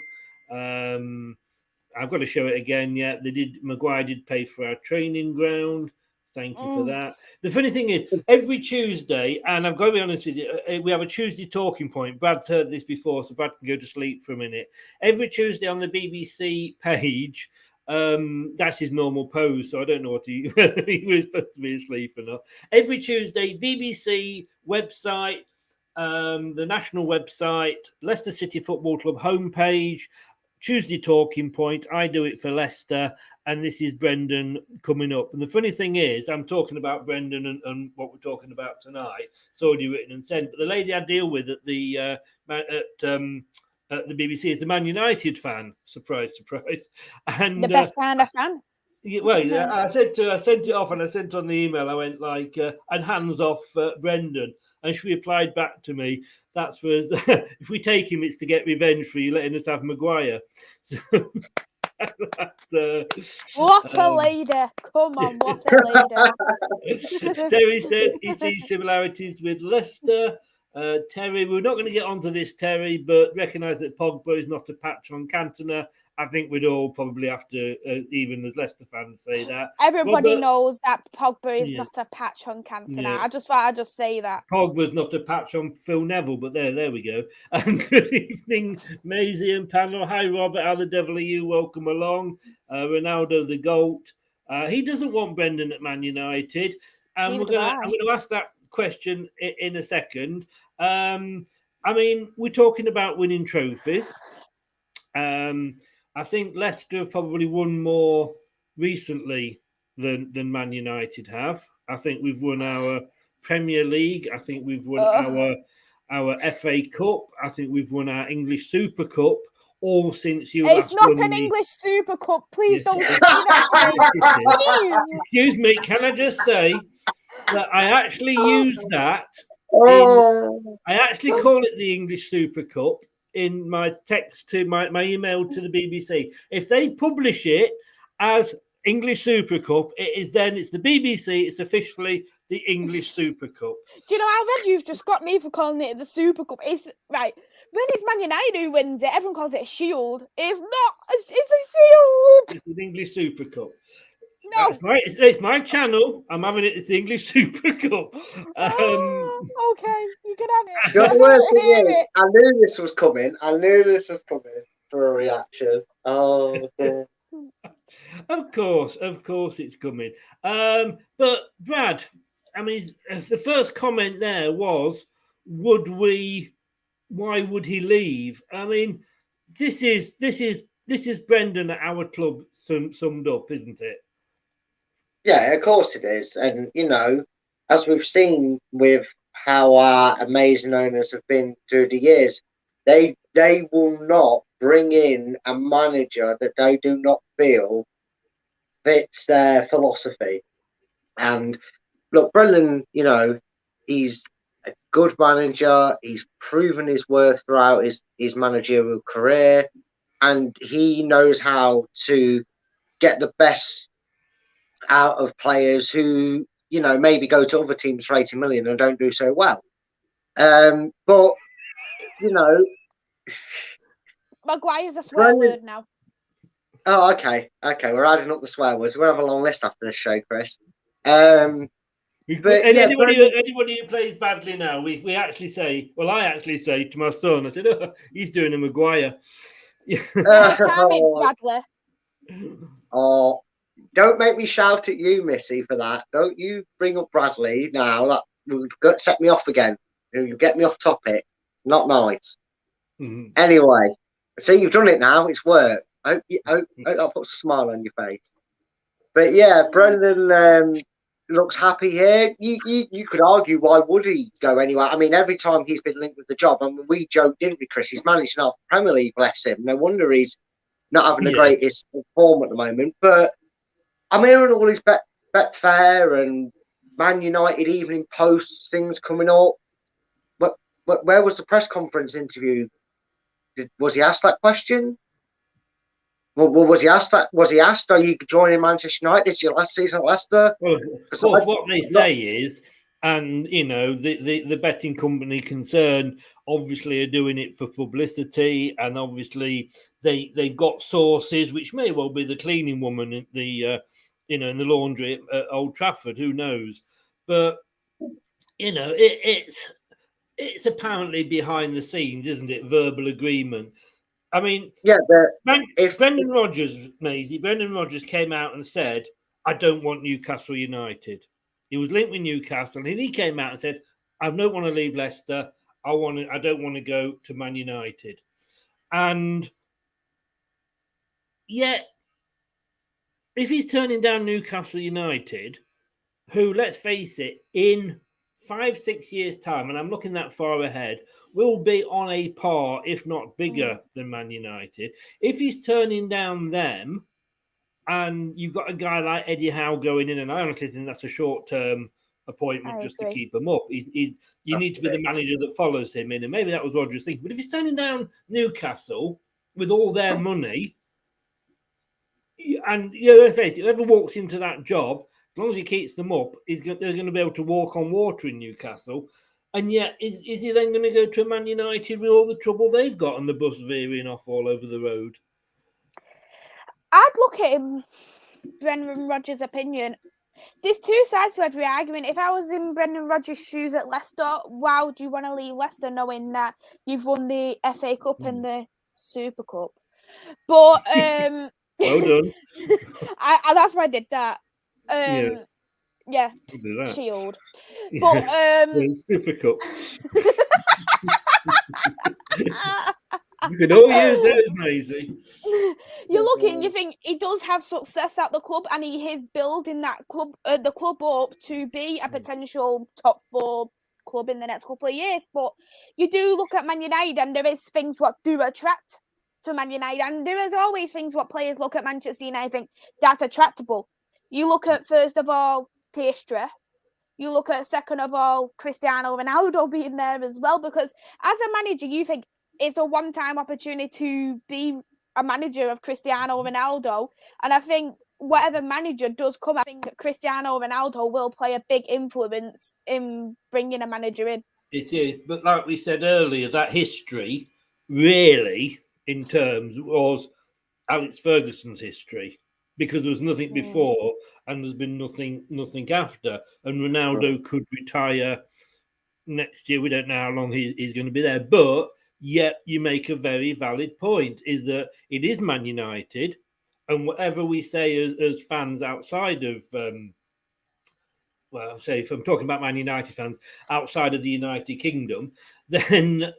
I've got to show it again. Yeah, Maguire did pay for our training ground. Thank you for that. The funny thing is, every Tuesday, and I've got to be honest with you, we have a Tuesday talking point. Brad's heard this before, so Brad can go to sleep for a minute. Every Tuesday on the BBC page, that's his normal pose, so I don't know whether he was supposed to be asleep or not. Every Tuesday, BBC website, the national website, Leicester City Football Club homepage, Tuesday talking point. I do it for Leicester, and this is Brendan coming up. And the funny thing is, I'm talking about Brendan and what we're talking about tonight. It's already written and sent. But the lady I deal with at the BBC is the Man United fan. Surprise, surprise. And the best kind of fan. Well, yeah, I sent it off, and I sent on the email. I went like, and hands off Brendan. And she replied back to me, that's for, if we take him, it's to get revenge for you letting us have Maguire. What a lady. Come on, what a lady. Terry said he sees similarities with Leicester. Terry, we're not going to get onto this, Terry, but recognise that Pogba is not a patch on Cantona. I think we'd all probably have to, even as Leicester fans, say that. Everybody knows that Pogba is not a patch on Cantona. Yeah. I just thought I'd just say that. Pogba's not a patch on Phil Neville, but there we go. And good evening, Maisey and panel. Hi, Robert. How the devil are you? Welcome along. Ronaldo the GOAT. He doesn't want Brendan at Man United. And I'm going to ask that question in a second. I mean, we're talking about winning trophies. I think Leicester have probably won more recently than Man United have. I think we've won our Premier League. I think we've won our FA Cup. I think we've won our English Super Cup. All since you. It's not an English Super Cup. Please don't say that. Please. Excuse me. Can I just say that I actually use that. I actually call it the English Super Cup in my text to my email to the BBC. If they publish it as English Super Cup, it's the BBC. It's officially the English Super Cup. Do you know how red you've just got me for calling it the Super Cup? It's right. When it's Man United who wins it, everyone calls it a shield. It's not. It's a shield. It's an English Super Cup. No, it's my channel. I'm having it. It's the English Super Cup. Okay, you can have it. The worst thing is, I knew this was coming. For a reaction. Oh, dear. Of course, it's coming. But Brad, I mean, the first comment there was, why would he leave? I mean, this is Brendan at our club summed up, isn't it? Yeah, of course it is. And, you know, as we've seen with how our amazing owners have been through the years, they will not bring in a manager that they do not feel fits their philosophy. And look, Brendan, you know, he's a good manager. He's proven his worth throughout his managerial career, and he knows how to get the best out of players who, you know, maybe go to other teams for 80 million and don't do so well. But, you know, Maguire's a swear word now. Oh, okay. We're adding up the swear words. We'll have a long list after this show, Chris. But anybody who plays badly now, we actually say, well, I actually say to my son, I said, oh, he's doing a Maguire. Bradley. Oh, don't make me shout at you, Missy, for that. Don't you bring up Bradley now. That will set me off again. You'll get me off topic. Not nice. Mm-hmm. Anyway, see, you've done it now. It's worked. Hope that puts a smile on your face. But yeah, Brendan looks happy here. You could argue, why would he go anywhere? I mean, every time he's been linked with the job, I mean, we joked, didn't we, Chris? He's managing half the Premier League, bless him. No wonder he's not having the greatest form at the moment. But I'm hearing all these Betfair and Man United Evening Post things coming up. But where was the press conference interview? Was he asked that question? Well, was he asked that? Was he asked, "Are you joining Manchester United? This is your last season at Leicester?" Well, of course, what they say is, and you know, the betting company concerned obviously are doing it for publicity, and obviously they've got sources, which may well be the cleaning woman at the in the laundry at Old Trafford. Who knows? But you know, it's apparently behind the scenes, isn't it? Verbal agreement. I mean, yeah. If Brendan Rodgers, Maisey, Brendan Rodgers came out and said, "I don't want Newcastle United." He was linked with Newcastle, and he came out and said, "I don't want to leave Leicester. I don't want to go to Man United." And yet, if he's turning down Newcastle United, who, let's face it, in 5-6 years' time, and I'm looking that far ahead, will be on a par, if not bigger, than Man United. If he's turning down them, and you've got a guy like Eddie Howe going in, and I honestly think that's a short-term appointment just to keep him up. You need to be the manager that follows him in, and maybe that was Rodgers' thinking. But if he's turning down Newcastle with all their money, and let's face it, whoever walks into that job, as long as he keeps them up, they're going to be able to walk on water in Newcastle. And yet, is he then going to go to Man United with all the trouble they've got and the bus veering off all over the road? I'd look at him, Brendan Rodgers' opinion. There's two sides to every argument. If I was in Brendan Rodgers' shoes at Leicester, why would you want to leave Leicester knowing that you've won the FA Cup and the Super Cup? But well done. That's why I did that. Yeah, Shield. But Super Cup. You can all use those, Maisey. You look and you think he does have success at the club, and he is building that club, the club up to be a potential top 4 club in the next couple of years. But you do look at Man United, and there is things what do attract to Man United, and there is always things what players look at Manchester United and think that's attractable. You look at, first of all, Tiestra. You look at, second of all, Cristiano Ronaldo being there as well, because as a manager, you think it's a one-time opportunity to be a manager of Cristiano Ronaldo. And I think whatever manager does come, I think that Cristiano Ronaldo will play a big influence in bringing a manager in. It is, but like we said earlier, that history really, in terms, was Alex Ferguson's history, because there was nothing before and there's been nothing after. And Ronaldo could retire next year. We don't know how long he's going to be there, but yet you make a very valid point, is that it is Man United, and whatever we say as fans outside of well, say if I'm talking about Man United fans outside of the United Kingdom, then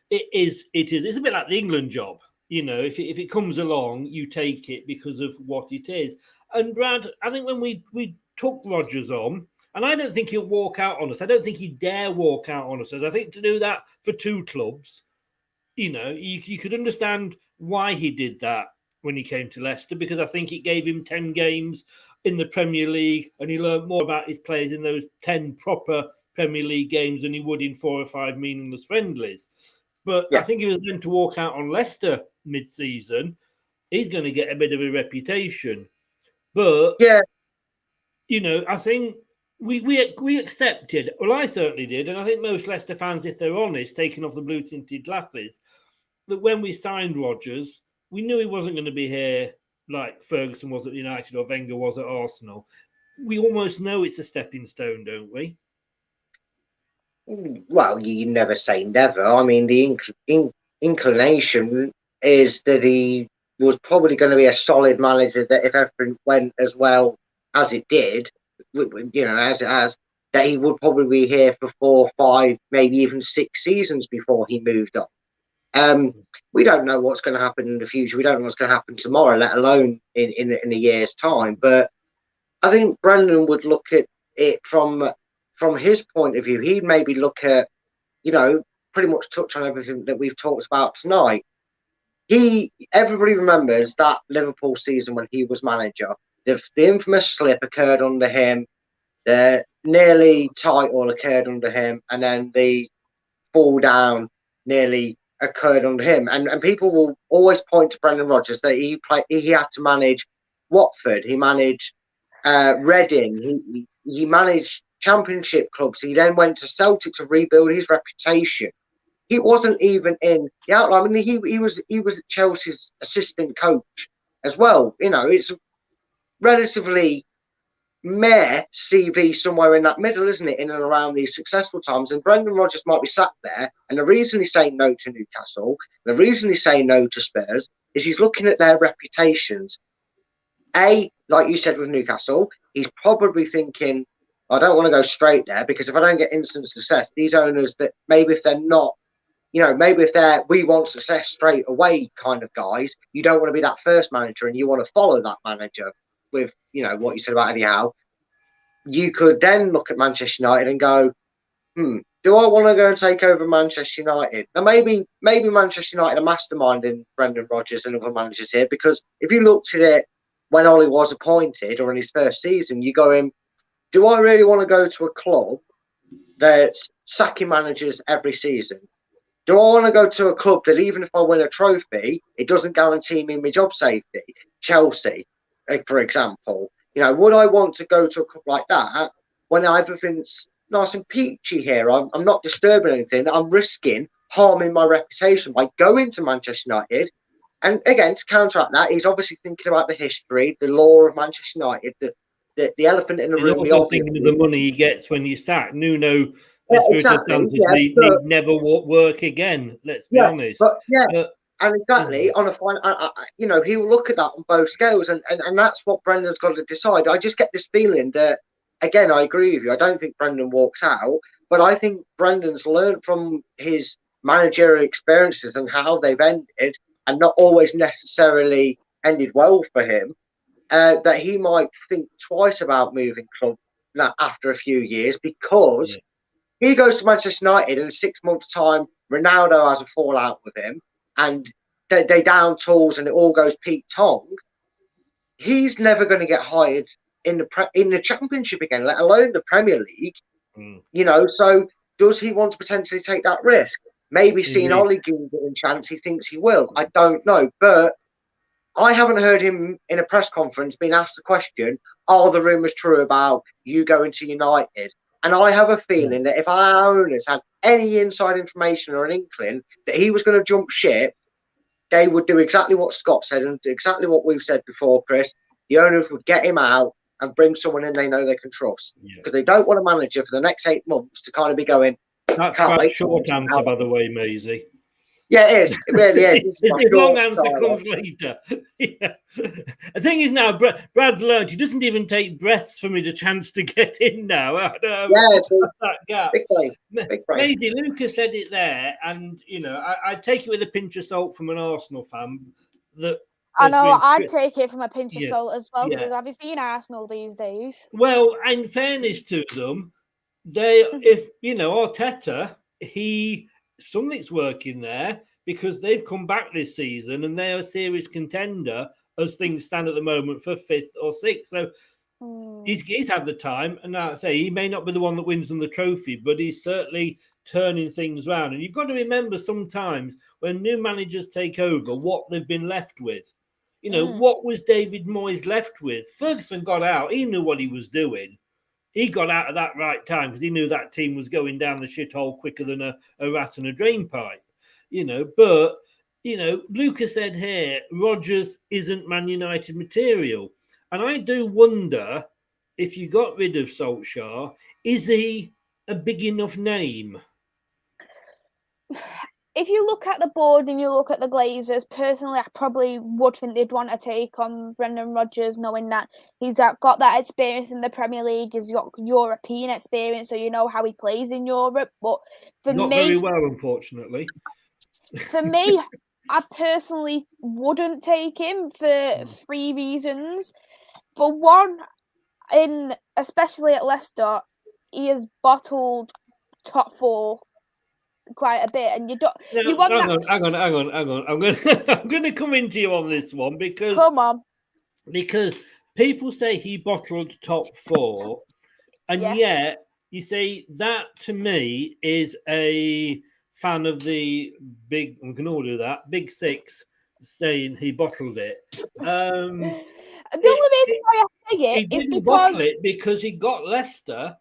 it's a bit like the England job. If it comes along, you take it because of what it is. And Brad, I think when we took Rodgers on, and I don't think he'll walk out on us. I don't think he dare walk out on us. I think to do that for 2 clubs, you could understand why he did that when he came to Leicester, because I think it gave him 10 games in the Premier League, and he learned more about his players in those 10 proper Premier League games than he would in 4 or 5 meaningless friendlies. But I think if he was going to walk out on Leicester mid-season, he's going to get a bit of a reputation. But, I think we accepted, well, I certainly did, and I think most Leicester fans, if they're honest, taking off the blue-tinted glasses, that when we signed Rodgers, we knew he wasn't going to be here like Ferguson was at United or Wenger was at Arsenal. We almost know it's a stepping stone, don't we? Well, you never say never. I mean, the inclination is that he was probably going to be a solid manager, that if everything went as well as it did, as it has, that he would probably be here for 4, 5, maybe even 6 seasons before he moved on. We don't know what's going to happen in the future. We don't know what's going to happen tomorrow, let alone in a year's time. But I think Brendan would look at it from his point of view. He'd maybe look at, pretty much touch on everything that we've talked about tonight. Everybody remembers that Liverpool season when he was manager. The infamous slip occurred under him. The nearly title occurred under him, and then the fall down nearly occurred under him. And people will always point to Brendan Rodgers that he had to manage Watford. He managed Reading. He managed Championship clubs. He then went to Celtic to rebuild his reputation. He wasn't even in the outline. I mean, he was Chelsea's assistant coach as well. It's a relatively meh CV somewhere in that middle, isn't it? In and around these successful times. And Brendan Rodgers might be sat there, and the reason he's saying no to Newcastle, the reason he's saying no to Spurs, is he's looking at their reputations. Like you said with Newcastle, he's probably thinking, I don't want to go straight there because if I don't get instant success, these owners that maybe if they're not, maybe if they're we want success straight away kind of guys, you don't want to be that first manager and you want to follow that manager with, what you said about Eddie Howe. You could then look at Manchester United and go, do I want to go and take over Manchester United? Now, maybe Manchester United are masterminding Brendan Rodgers and other managers here, because if you looked at it when Ollie was appointed or in his first season, you go in, do I really want to go to a club that's sacking managers every season? Do I want to go to a club that even if I win a trophy, it doesn't guarantee me my job safety? Chelsea, for example. Would I want to go to a club like that when everything's nice and peachy here? I'm not disturbing anything. I'm risking harming my reputation by going to Manchester United. And again, to counteract that, he's obviously thinking about the history, the lore of Manchester United, the elephant in the room. He's also thinking of the money he gets when he's sacked. Nuno, need never work again. Let's be honest. And exactly on a fine, he will look at that on both scales, and that's what Brendan's got to decide. I just get this feeling that, again, I agree with you. I don't think Brendan walks out, but I think Brendan's learned from his managerial experiences and how they've ended, and not always necessarily ended well for him. That he might think twice about moving club after a few years, because he goes to Manchester United in 6 months' time. Ronaldo has a fallout with him, and they down tools, and it all goes Pete Tong. He's never going to get hired in the Championship again, let alone the Premier League. So does he want to potentially take that risk? Maybe seeing Ollie give it a chance, he thinks he will. I don't know, but I haven't heard him in a press conference being asked the question, are the rumours true about you going to United? And I have a feeling that if our owners had any inside information or an inkling that he was going to jump ship, they would do exactly what Scott said and exactly what we've said before, Chris. The owners would get him out and bring someone in they know they can trust. Because they don't want a manager for the next 8 months to kind of be going, that's quite a short answer, by the way, Maisey. Yeah, it is. It really is. The long answer comes later. The thing is now, Brad's learned he doesn't even take breaths for me the chance to get in now. That gap. Big brain. Maisey, Lucas said it there, and I take it with a pinch of salt from an Arsenal fan. I know, I'd take it from a pinch of salt as well, because have you seen Arsenal these days? Well, in fairness to them, if Arteta, something's working there, because they've come back this season and they're a serious contender as things stand at the moment for 5th or 6th. So he's had the time, and I say he may not be the one that wins them the trophy, but he's certainly turning things around. And you've got to remember sometimes when new managers take over, what they've been left with. What was David Moyes left with? Ferguson got out. He knew what he was doing. He got out at that right time because he knew that team was going down the shithole quicker than a rat in a drain pipe. But Lucas said here, Rodgers isn't Man United material. And I do wonder, if you got rid of Solskjaer, is he a big enough name? If you look at the board and you look at the Glazers, personally, I probably would think they'd want to take on Brendan Rodgers, knowing that he's got that experience in the Premier League, he's got European experience, so you know how he plays in Europe. But for not me, very well, unfortunately. For me, I personally wouldn't take him for 3 reasons. For one, especially at Leicester, he has bottled top 4 quite a bit, and you don't. Now, You want hang on. I'm going to come into you on this one because Come on. Because people say he bottled top 4, and Yes. yet you see that to me is a fan of the big. We can all do that. Big 6 saying he bottled it. The only reason why I say He it is didn't because bottle it because he got Leicester,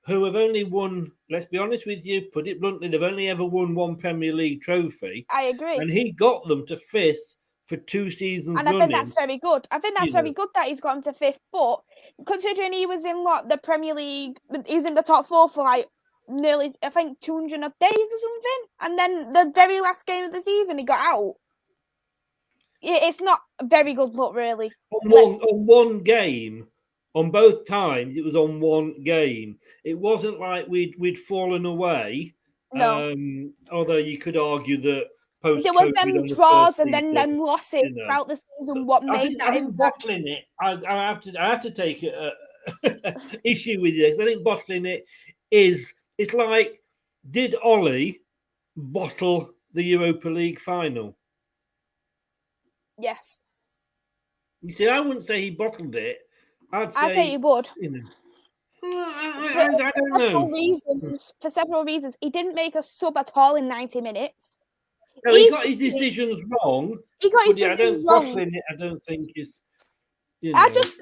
who have only won. Let's be honest with you. Put it bluntly, they've only ever won 1 Premier League trophy. I agree, And he got them to 5th for 2 seasons and I running. think that's very good. I think that's very good that he's got him to 5th. But considering he was in the Premier League, he's in the top 4 for like nearly, I think, 200 days or something, and then the very last game of the season he got out. It's not a very good look, really. On one game, on both times, it was on one game. It wasn't like we'd fallen away. No. Although you could argue that post there was them draws and then losses throughout the season. What made that? I think bottling it. I have to take issue with this. I think bottling it it's like, did Ollie bottle the Europa League final? Yes. You see, I wouldn't say he bottled it. I'd say he would. I don't know. For several reasons, he didn't make a sub at all in 90 minutes. No, he got his decisions wrong. He got his decisions wrong. Bottling it, I don't think is. It just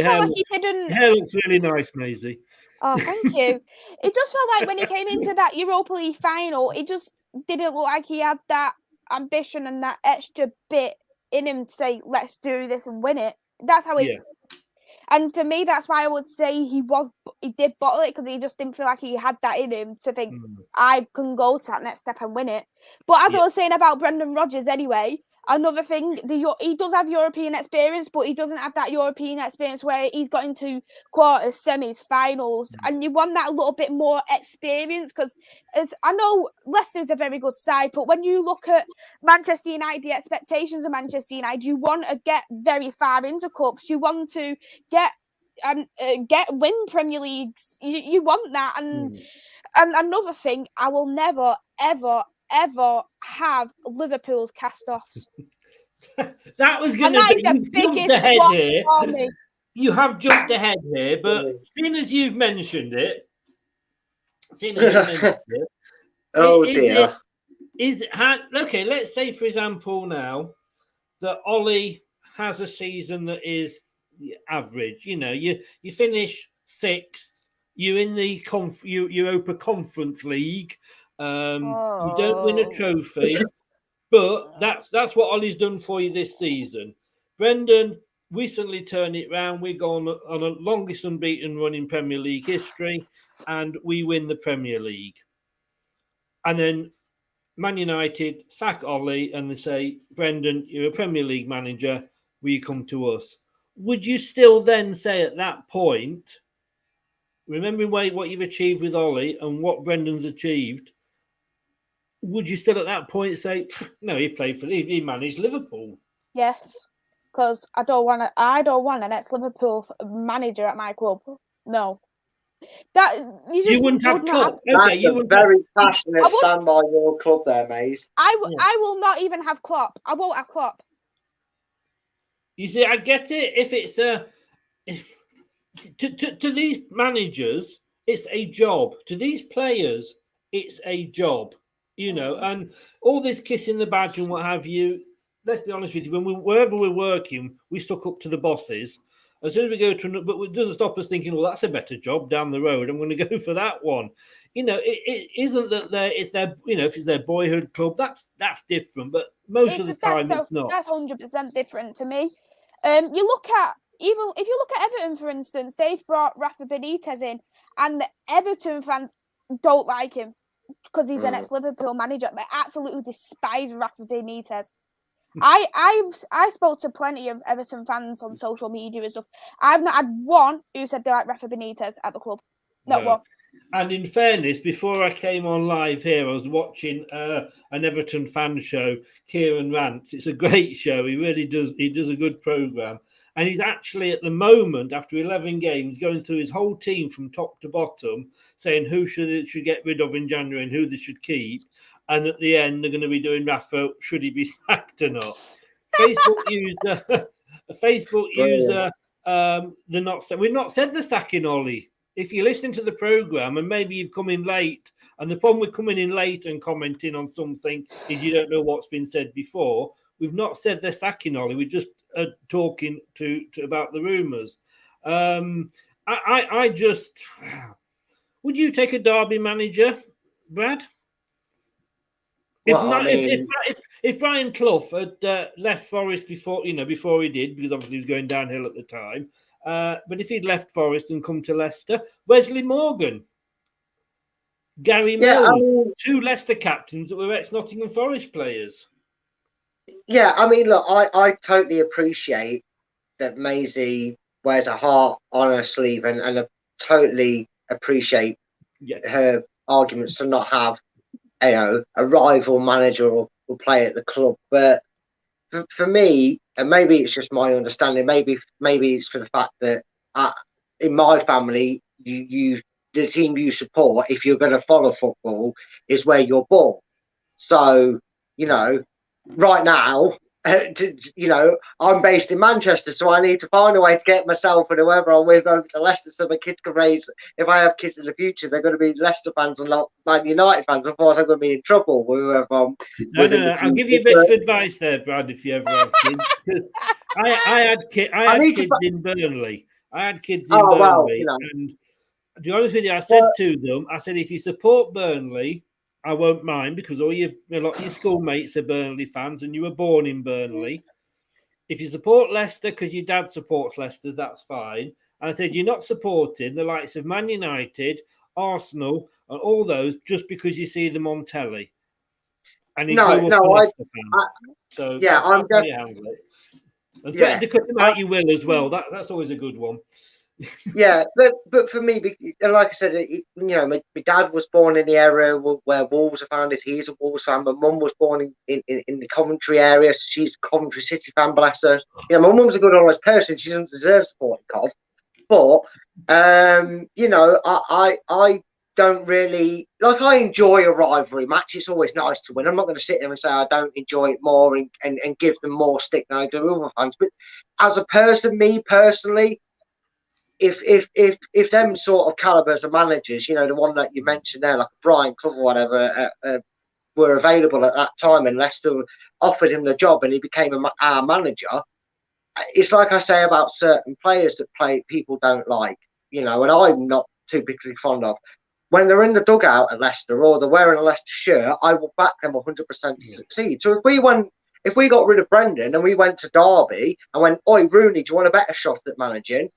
felt like he didn't. Your hair looks really nice, Maisey. Oh, thank you. It just felt like when he came into that Europa League final, it just didn't look like he had that ambition and that extra bit in him to say, let's do this and win it. That's how he. And for me, that's why I would say he did bottle it, because he just didn't feel like he had that in him to think, I can go to that next step and win it. But as I was saying about Brendan Rodgers anyway, another thing, he does have European experience, but he doesn't have that European experience where he's got into quarters, semis, finals, and you want that a little bit more experience, because I know Leicester is a very good side, but when you look at Manchester United, the expectations of Manchester United, you want to get very far into cups, you want to win Premier Leagues, you want that, and another thing, I will never, ever have Liverpool's cast-offs. That was going to be the biggest block for me. You have jumped ahead here, but seeing as you've mentioned it, oh dear. Okay, let's say, for example, now that Ollie has a season that is average. You know, you finish 6th, you're in the Europa Conference League. You don't win a trophy, but that's what Ollie's done for you this season. Brendan recently turned it round. We go on a longest unbeaten run in Premier League history, and we win the Premier League. And then Man United sack Ollie, and they say, Brendan, you're a Premier League manager. Will you come to us? Would you still then say at that point, remembering what you've achieved with Ollie and what Brendan's achieved, would you still at that point say, no, he managed Liverpool? Yes, because I don't want an ex-Liverpool manager at my club. No. That you wouldn't have Klopp. Okay, you would very passionate stand by your club there, Maze. I will not even have Klopp. I won't have Klopp. You see, I get it. If it's to these managers, it's a job. To these players, it's a job. You know, and all this kissing the badge and what have you, let's be honest with you, wherever we're working, we stuck up to the bosses. As soon as we go to another, but it doesn't stop us thinking, well, that's a better job down the road. I'm going to go for that one. You know, it isn't that it's their, you know, if it's their boyhood club, that's different. But most of the time, it's not. That's 100% different to me. If you look at Everton, for instance, they've brought Rafa Benitez in, and the Everton fans don't like him because he's an ex-Liverpool manager. They absolutely despise Rafa Benitez. I spoke to plenty of Everton fans on social media and stuff. I've not had one who said they like Rafa Benitez at the club. Not one. And in fairness, before I came on live here, I was watching an Everton fan show, Kieran Rants. It's a great show. He really does. He does a good programme. And he's actually at the moment, after 11 games, going through his whole team from top to bottom, saying who should get rid of in January and who they should keep. And at the end, they're going to be doing Rafa, should he be sacked or not? Facebook user, they're not. We've not said the sacking, Ollie. If you listen to the programme and maybe you've come in late, and the problem with coming in late and commenting on something is you don't know what's been said before. We've not said they're sacking Ollie. We're just talking to about the rumours. I just would you take a Derby manager, Brad? If Brian Clough had left Forest before he did, because obviously he was going downhill at the time. But if he'd left Forest and come to Leicester, Wesley Morgan, Gary Moore, two Leicester captains that were ex-Nottingham Forest players. Yeah, I mean, look, I totally appreciate that Maisey wears a heart on her sleeve, and I totally appreciate her arguments to not have, a rival manager or play at the club. But for me, and maybe it's just my understanding, maybe it's for the fact that in my family, the team you support, if you're going to follow football, is where you're born. So, right now, I'm based in Manchester, so I need to find a way to get myself and whoever I'm with over to Leicester so my kids can raise. If I have kids in the future, they're going to be Leicester fans and not Man United fans. Otherwise, I'm going to be in trouble with whoever I'm with. No. I'll give you a bit of advice there, Brad, if you ever have kids. I had kids in Burnley. I had kids in Burnley. And to be honest with you, I said to them, if you support Burnley, I won't mind, because a lot of your schoolmates are Burnley fans and you were born in Burnley. If you support Leicester because your dad supports Leicester, that's fine. And I said, you're not supporting the likes of Man United, Arsenal, and all those just because you see them on telly. And I'm definitely handle it. And threaten to cut them out, you will as well. That's always a good one. Yeah, but for me, like I said, my dad was born in the area where Wolves are founded. He's a Wolves fan. My mum was born in the Coventry area. So she's a Coventry City fan, bless her. My mum's a good, honest person. She doesn't deserve supporting Cov. But, I don't really, I enjoy a rivalry match. It's always nice to win. I'm not going to sit there and say I don't enjoy it more and give them more stick than I do other fans. But as a person, me personally, if them sort of calibers of managers, the one that you mentioned there, like Brian Clough or whatever, were available at that time, and Leicester offered him the job, and he became our manager. It's like I say about certain players that people don't like, and I'm not too particularly fond of. When they're in the dugout at Leicester or they're wearing a Leicester shirt, I will back them 100% to succeed. So if we got rid of Brendan and we went to Derby and went, "Oi, Rooney, do you want a better shot at managing?"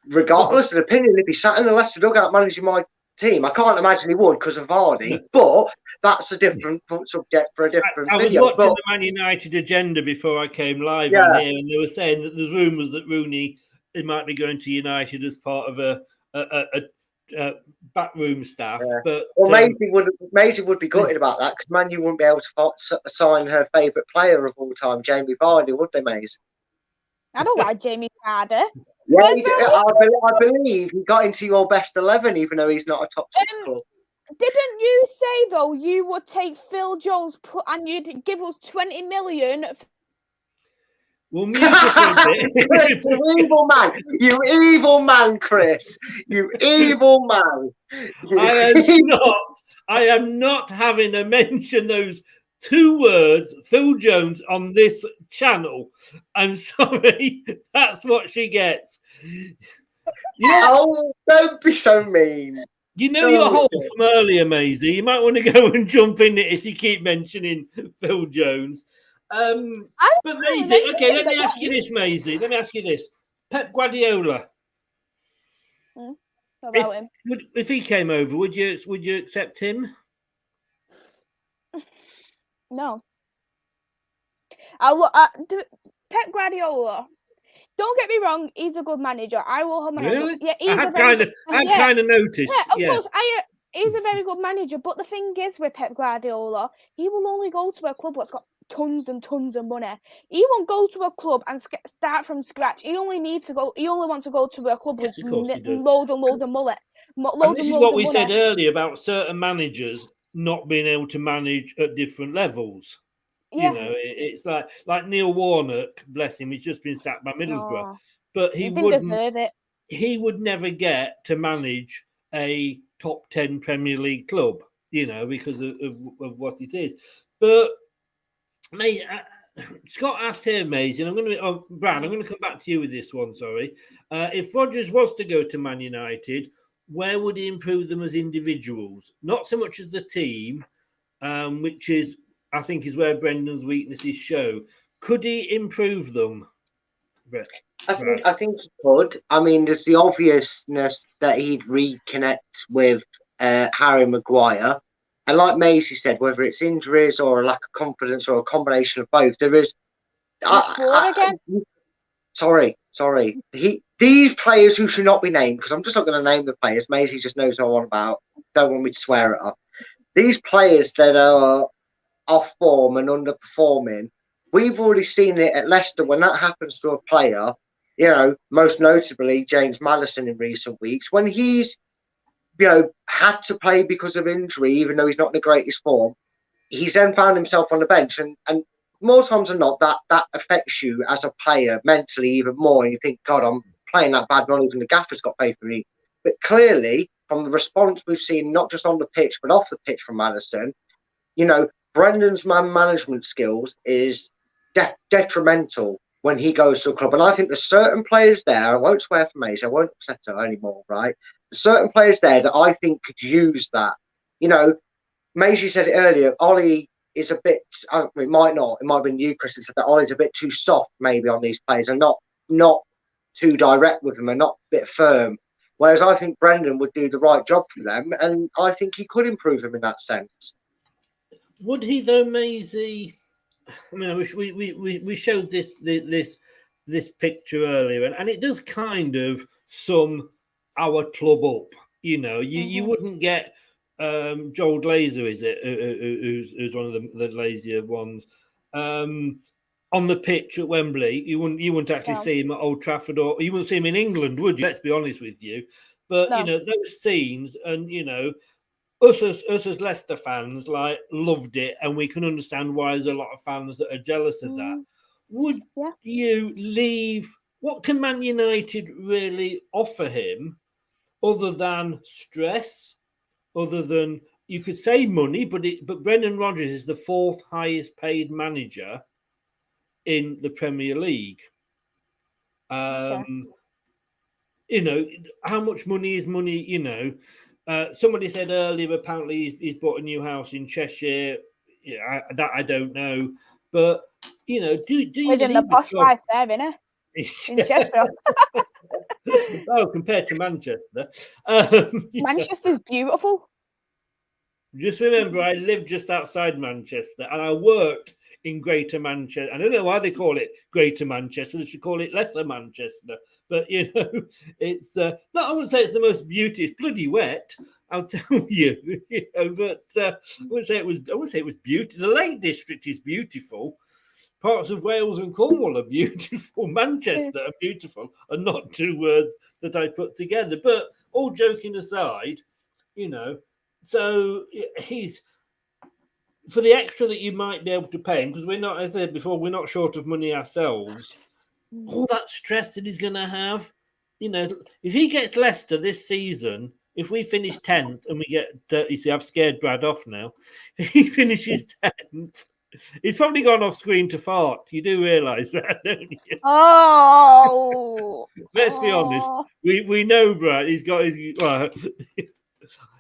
Regardless of opinion, if he sat in the Leicester dugout managing my team, I can't imagine he would because of Vardy. But that's a different subject for a different video. I was watching the Man United agenda before I came live on here, and they were saying that there's rumours that Rooney might be going to United as part of a backroom staff. Yeah. But Maisey would be gutted about that, because Man U wouldn't be able to sign her favourite player of all time, Jamie Vardy, would they, Maisey? I don't like Jamie Vardy. Yeah, I believe he got into your best 11, even though he's not a top 6 club. Didn't you say, though, you would take Phil Jones and you'd give us 20 million? Well, mute it for a bit. Chris, you evil man. You evil man, Chris. You evil man. I am not having to mention those 2 words, Phil Jones, on this channel. I'm sorry, that's what she gets. Don't be so mean. Your hole from earlier, Maisey. You might want to go and jump in it if you keep mentioning Phil Jones. But Maisey, okay, let me ask you this, Maisey. Let me ask you this. Pep Guardiola. What about him? If he came over, would you accept him? No. Pep Guardiola Don't get me wrong, he's a good manager. I will hold my hand up. Really? Yeah, I had kind of noticed. Yeah, of course. He's a very good manager, but the thing is with Pep Guardiola, he will only go to a club that's got tons and tons of money. He won't go to a club and start from scratch. He only wants to go to a club with Of course he does. loads and loads of money. And this is what we said earlier about certain managers not being able to manage at different levels. Yeah. You know, it's like Neil Warnock, bless him, he's just been sacked by Middlesbrough, but he didn't deserve it. He would never get to manage a top 10 Premier League club, you know, because of what it is. But mate, Scott asked here, Maisey, and Brad, I'm going to come back to you with this one. Sorry, if Rodgers was to go to Man United, where would he improve them as individuals? Not so much as the team, which is, I think, is where Brendan's weaknesses show. Could he improve them? I think he could. I mean, there's the obviousness that he'd reconnect with Harry Maguire. And like Maisey said, whether it's injuries or a lack of confidence or a combination of both, there is... Sorry. These players who should not be named, because I'm just not going to name the players. Maisey just knows what I'm on about. Don't want me to swear at her. These players that are off form and underperforming, we've already seen it at Leicester when that happens to a player, you know, most notably James Maddison in recent weeks, when he's, you know, had to play because of injury, even though he's not in the greatest form, he's then found himself on the bench. And more times than not, that affects you as a player mentally even more. And you think, God, I'm playing that bad, not even the gaffer's got faith in me. But clearly, from the response we've seen, not just on the pitch, but off the pitch from Maddison, you know, Brendan's man management skills is detrimental when he goes to a club. And I think there's certain players there, I won't swear for Maisey, I won't upset her anymore, right? There's certain players there that I think could use that. You know, Maisey said it earlier, Ollie is a bit, it might have been you, Chris, that said that Ollie's a bit too soft maybe on these players and not too direct with them and not a bit firm. Whereas I think Brendan would do the right job for them, and I think he could improve them in that sense. Would he though, Maisey? I mean, I wish we showed this picture earlier, and it does kind of sum our club up. You know, you wouldn't get Joel Glazer, is it? Who's one of the lazier ones on the pitch at Wembley. You wouldn't actually see him at Old Trafford, or you wouldn't see him in England, would you? Let's be honest with you. But you know, those scenes, and you know, us as Leicester fans, like, loved it, and we can understand why there's a lot of fans that are jealous of that. Would you leave? What can Man United really offer him, other than stress, other than, you could say money, but Brendan Rodgers is the 4th highest paid manager in the Premier League. You know, how much money is money? You know, somebody said earlier, apparently he's bought a new house in Cheshire. Yeah, I don't know, but you know, do you live in the posh life there, innit? In Chester. Oh, compared to Manchester, Manchester's beautiful. Just remember, I lived just outside Manchester, and I worked in Greater Manchester. I don't know why they call it Greater Manchester. They should call it Lesser Manchester. But you know, it's not. I wouldn't say it's the most beautiful. It's bloody wet, I'll tell you. You know, but I wouldn't say it was. I wouldn't say it was beautiful. The Lake District is beautiful. Parts of Wales and Cornwall are beautiful. Manchester are beautiful, and not two words that I put together. But all joking aside, you know, so he's, for the extra that you might be able to pay him, because we're not, as I said before, we're not short of money ourselves. All that stress that he's going to have, you know, if he gets Leicester this season, if we finish 10th and we get, you see, I've scared Brad off now. If he finishes 10th, he's probably gone off screen to fart. You do realise that, don't you? Oh, let's be honest. We know Brad. He's got his. Well,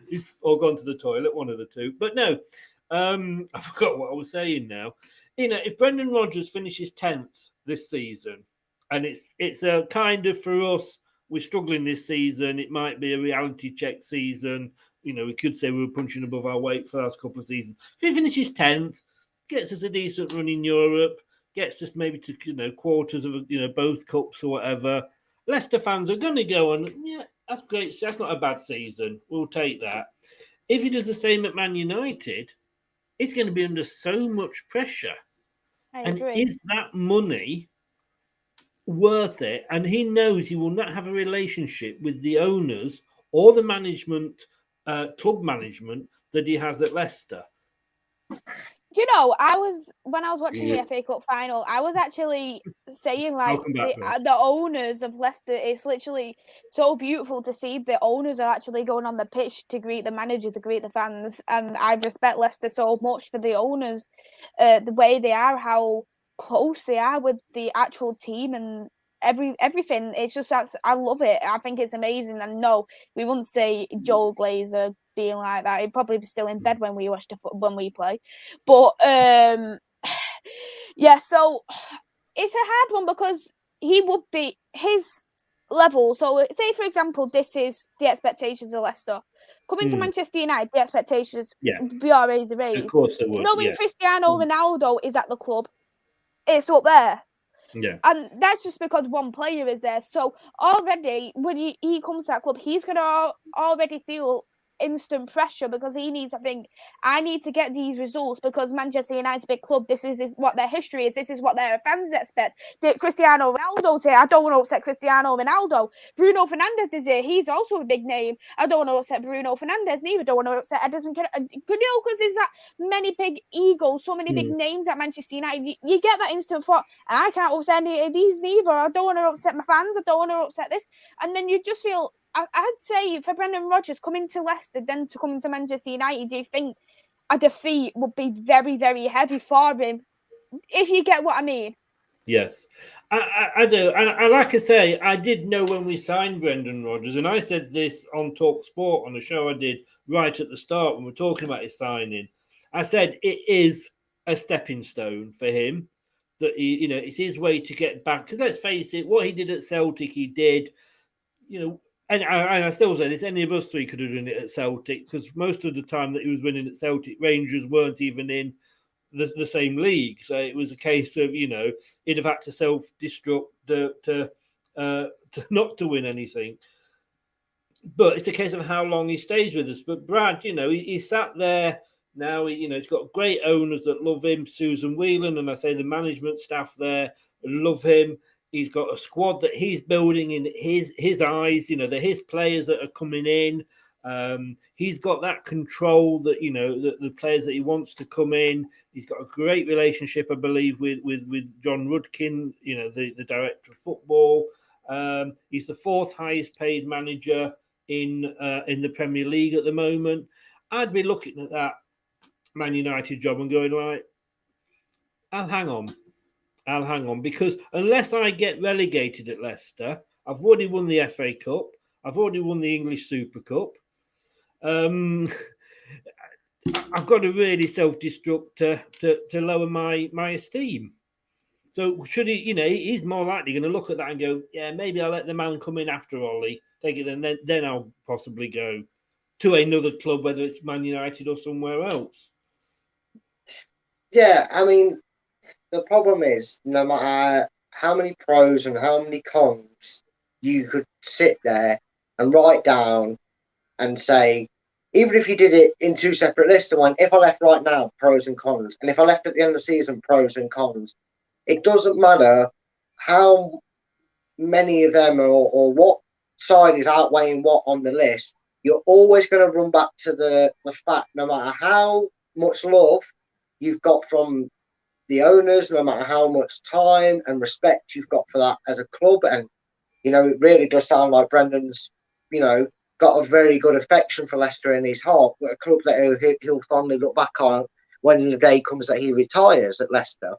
he's all gone to the toilet. One of the two. But no, I forgot what I was saying now. You know, if Brendan Rodgers finishes 10th this season, and it's a kind of, for us, we're struggling this season. It might be a reality check season. You know, we could say we were punching above our weight for the last couple of seasons. If he finishes 10th, gets us a decent run in Europe, gets us maybe to quarters of both cups or whatever, Leicester fans are going to go on. Yeah, that's great. That's not a bad season. We'll take that. If he does the same at Man United, it's going to be under so much pressure. And is that money worth it? And he knows he will not have a relationship with the owners or the management, club management that he has at Leicester. When I was watching the FA Cup final, I was actually saying like the owners of Leicester, it's literally so beautiful to see the owners are actually going on the pitch to greet the manager, to greet the fans, and I respect Leicester so much for the owners, the way they are, how close they are with the actual team and everything. It's just I love it. I think it's amazing. And no, we wouldn't say Joel Glazer being like that. He'd probably be still in bed when we when we play. But yeah, so it's a hard one because he would be his level. So say for example, this is the expectations of Leicester. Coming to Manchester United, the expectations would be always raised. Of course they would. Knowing Cristiano Ronaldo is at the club, it's up there. Yeah. And that's just because one player is there. So already when he comes to that club, he's going to already feel instant pressure because he needs, I need to get these results because Manchester United's a big club. This is what their history is. This is what their fans expect. Cristiano Ronaldo's here. I don't want to upset Cristiano Ronaldo. Bruno Fernandes is here. He's also a big name. I don't want to upset Bruno Fernandes. Neither don't want to upset Edison. Because there's that many big egos, so many big names at Manchester United. You get that instant thought, I can't upset any of these neither. I don't want to upset my fans. I don't want to upset this. And then you just feel, I'd say for Brendan Rodgers coming to Leicester, then to come to Manchester United, do you think a defeat would be very, very heavy for him? If you get what I mean. Yes, I do. And like I say, I did know when we signed Brendan Rodgers, and I said this on Talk Sport on a show I did right at the start when we were talking about his signing. I said it is a stepping stone for him, that it's his way to get back. Because let's face it, what he did at Celtic, he did, And I still say this, any of us three could have done it at Celtic because most of the time that he was winning at Celtic, Rangers weren't even in the same league. So it was a case of, he'd have had to self-destruct to not to win anything. But it's a case of how long he stays with us. But Brad, he sat there now, he's got great owners that love him, Susan Whelan, and I say the management staff there love him. He's got a squad that he's building in his eyes, they're his players that are coming in. He's got that control that, the players that he wants to come in. He's got a great relationship, I believe, with John Rudkin, the director of football. He's the fourth highest paid manager in the Premier League at the moment. I'd be looking at that Man United job and going like, I'll hang on because unless I get relegated at Leicester, I've already won the FA Cup. I've already won the English Super Cup. I've got to really self-destruct to lower my esteem. So should he, he's more likely going to look at that and go, yeah, maybe I'll let the man come in after Ollie, take it, and then I'll possibly go to another club, whether it's Man United or somewhere else. Yeah, the problem is, no matter how many pros and how many cons you could sit there and write down and say, even if you did it in two separate lists, if I left right now, pros and cons, and if I left at the end of the season, pros and cons, it doesn't matter how many of them or what side is outweighing what on the list, you're always going to run back to the fact, no matter how much love you've got from the owners, no matter how much time and respect you've got for that as a club. And, it really does sound like Brendan's, got a very good affection for Leicester in his heart, but a club that he'll fondly look back on when the day comes that he retires at Leicester.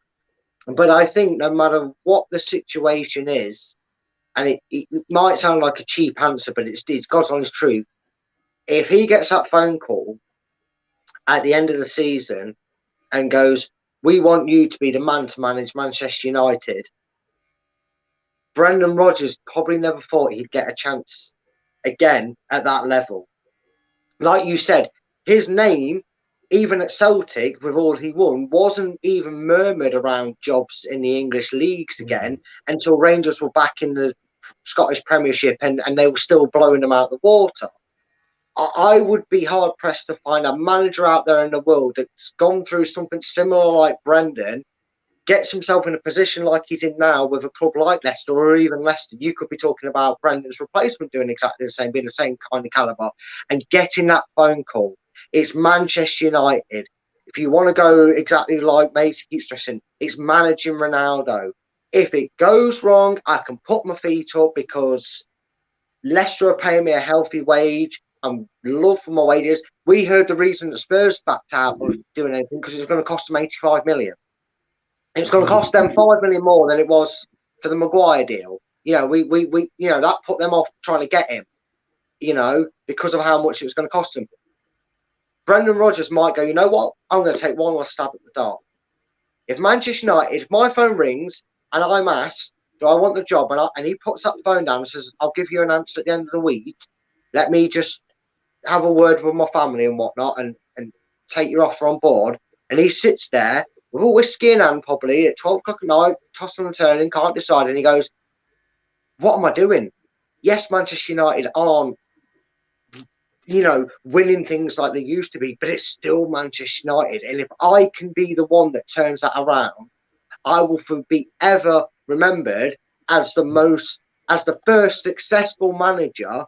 But I think no matter what the situation is, and it might sound like a cheap answer, but it's God's honest truth. If he gets that phone call at the end of the season and goes, we want you to be the man to manage Manchester United, Brendan Rodgers probably never thought he'd get a chance again at that level. Like you said, his name even at Celtic, with all he won, wasn't even murmured around jobs in the English leagues again until Rangers were back in the Scottish Premiership and they were still blowing them out of the water. I would be hard pressed to find a manager out there in the world that's gone through something similar like Brendan, gets himself in a position like he's in now with a club like Leicester or even Leicester. You could be talking about Brendan's replacement doing exactly the same, being the same kind of calibre, and getting that phone call. It's Manchester United. If you want to go exactly like Maisey keeps stressing, it's managing Ronaldo. If it goes wrong, I can put my feet up because Leicester are paying me a healthy wage. I'm love for my wages. We heard the reason that Spurs backed out of doing anything because it was going to cost them 85 million. It's going to cost them 5 million more than it was for the Maguire deal. You know, we that put them off trying to get him, because of how much it was going to cost them. Brendan Rodgers might go, you know what? I'm going to take one last stab at the dart. If Manchester United, if my phone rings and I'm asked, do I want the job? And he puts that phone down and says, I'll give you an answer at the end of the week. Let me just have a word with my family and whatnot and take your offer on board. And he sits there with a whiskey in hand, probably at 12 o'clock at night, tossing and turning, can't decide. And he goes, what am I doing? Yes, Manchester United aren't, winning things like they used to be, but it's still Manchester United. And if I can be the one that turns that around, I will be ever remembered as the first successful manager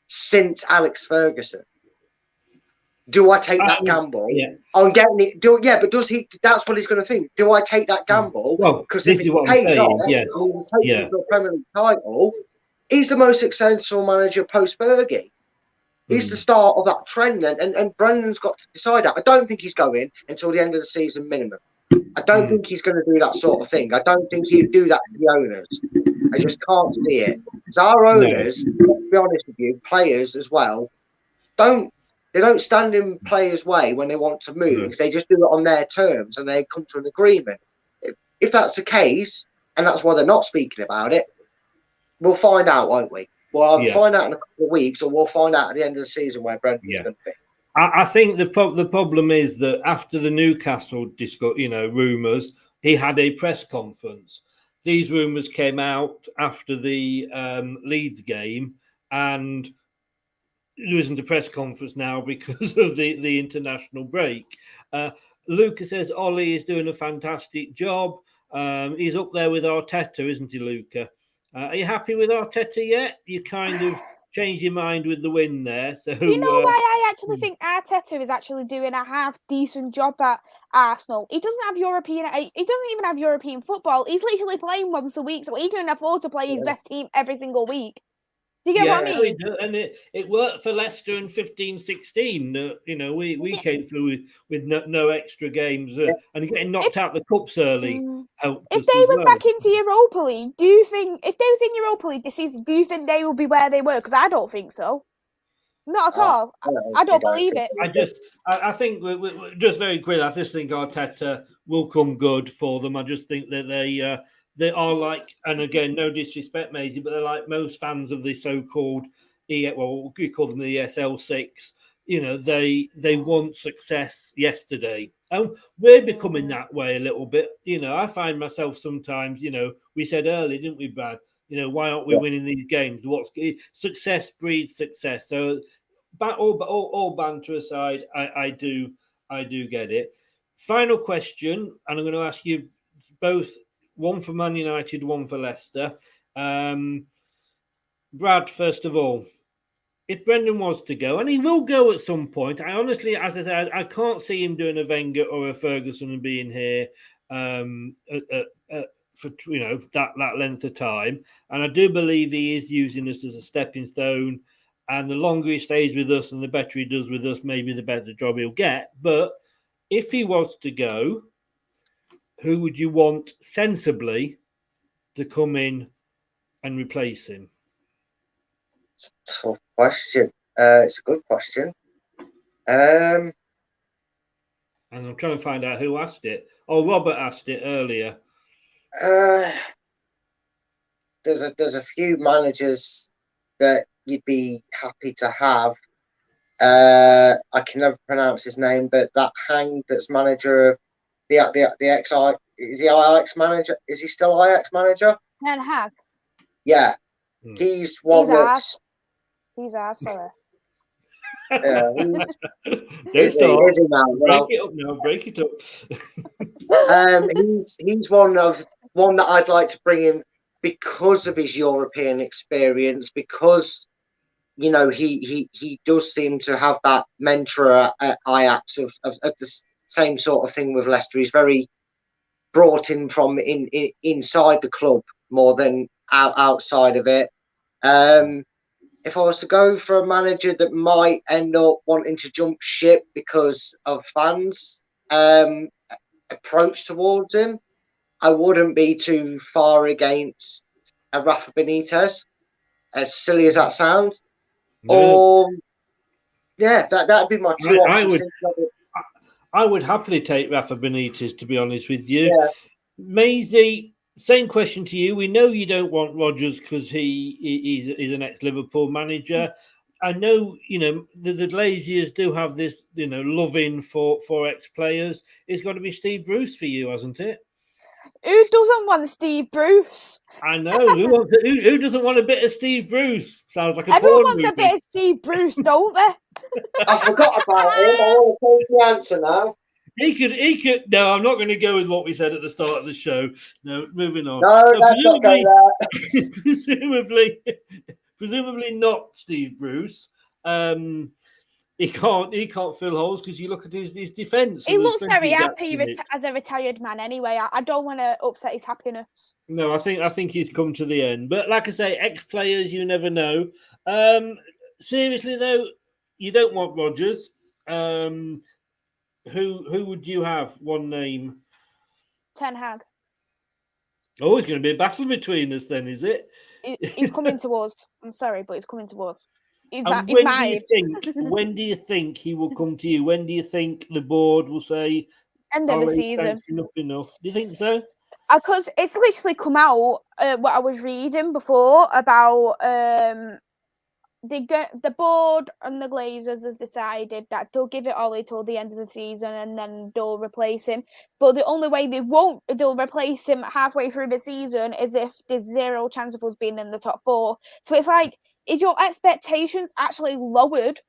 since Alex Ferguson. Do I take that gamble? Yeah. On getting it? But does he? That's what he's going to think. Do I take that gamble? Well, because if this is it what I'm pays saying. off, Yes. and he will take the Premier League title, he's the most successful manager post Fergie. He's the start of that trend, and Brendan's got to decide that. I don't think he's going until the end of the season minimum. I don't think he's going to do that sort of thing. I don't think he'd do that to the owners. I just can't see it. Because our owners, to be honest with you, players as well, they don't stand in players' way when they want to move. They just do it on their terms and they come to an agreement. If that's the case, and that's why they're not speaking about it, we'll find out, won't we? We'll either find out in a couple of weeks or we'll find out at the end of the season where Brentford's going to be. I think the problem is that after the Newcastle rumours, he had a press conference. These rumours came out after the Leeds game, and there isn't a press conference now because of the international break. Luca says Ollie is doing a fantastic job. He's up there with Arteta, isn't he, Luca? Are you happy with Arteta yet? You kind of changed your mind with the win there. So do you know why I actually think Arteta is actually doing a half decent job at Arsenal? He doesn't have European. He doesn't even have European football. He's literally playing once a week, so he can afford to play his best team every single week. Do you get what I mean? And it worked for Leicester in 15-16. We came through with no extra games and getting knocked out the cups early helped. If they was back into Europa League, do you think if they was in Europa League this season, do you think they will be where they were? Because I don't think so. Not at all. I don't believe it. I think we're just very quick. I just think Arteta will come good for them. I just think that they are like, and again, no disrespect, Maisey, but they're like most fans of the so-called we call them the ESL6. They want success yesterday. And we're becoming that way a little bit. I find myself sometimes, we said earlier, didn't we, Brad? Why aren't we winning these games? Success breeds success. So, all banter aside, I do get it. Final question, and I'm going to ask you both. One for Man United, one for Leicester. Brad, first of all, if Brendan was to go, and he will go at some point, I honestly, as I said, I can't see him doing a Wenger or a Ferguson and being here for that length of time. And I do believe he is using us as a stepping stone. And the longer he stays with us and the better he does with us, maybe the better job he'll get. But if he was to go, who would you want sensibly to come in and replace him? Tough question. It's a good question. And I'm trying to find out who asked it. Oh, Robert asked it earlier. There's a few managers that you'd be happy to have I can never pronounce his name, but that hang that's manager of the XI, is he Ajax manager? Is he still Ajax manager? Ten Hag. Yeah, he's one that's. He's ours, sorry. Yeah, Don't start. Is he now? Break it up now. Break it up. He's one that I'd like to bring in because of his European experience, because you know he does seem to have that mentor at Ajax of the same sort of thing with Leicester. He's very brought in from inside the club more than outside of it. If I was to go for a manager that might end up wanting to jump ship because of fans' approach towards him, I wouldn't be too far against a Rafa Benitez, as silly as that sounds. No. Or, yeah, that'd be my two options. I would happily take Rafa Benitez, to be honest with you. Yeah. Maisey, same question to you. We know you don't want Rodgers because he's an ex-Liverpool manager. I know, you know, the Glaziers do have this, you know, loving for ex-players. It's got to be Steve Bruce for you, hasn't it? Who doesn't want Steve Bruce? I know. Who doesn't want a bit of Steve Bruce? Sounds like a Everyone porn wants movie. a bit of Steve Bruce, don't they? I forgot about him. I want to change the answer now. He could. No, I'm not going to go with what we said at the start of the show. No, moving on. No, that's not going there. presumably not Steve Bruce. He can't fill holes because you look at his defence. He looks very happy as a retired man. Anyway, I don't want to upset his happiness. No, I think he's come to the end. But like I say, ex-players, you never know. Seriously though, you don't want Rodgers. Who would you have? One name. Ten Hag. Oh, it's going to be a battle between us then, is it? He's coming to us. I'm sorry, but he's coming to us. When do you think he will come to you? When do you think the board will say end of the season? Enough. Do you think so? Because it's literally come out what I was reading before about the board and the Glazers have decided that they'll give it Ollie till the end of the season and then they'll replace him. But the only way they'll replace him halfway through the season is if there's zero chance of us being in the top four. So it's like, is your expectations actually lowered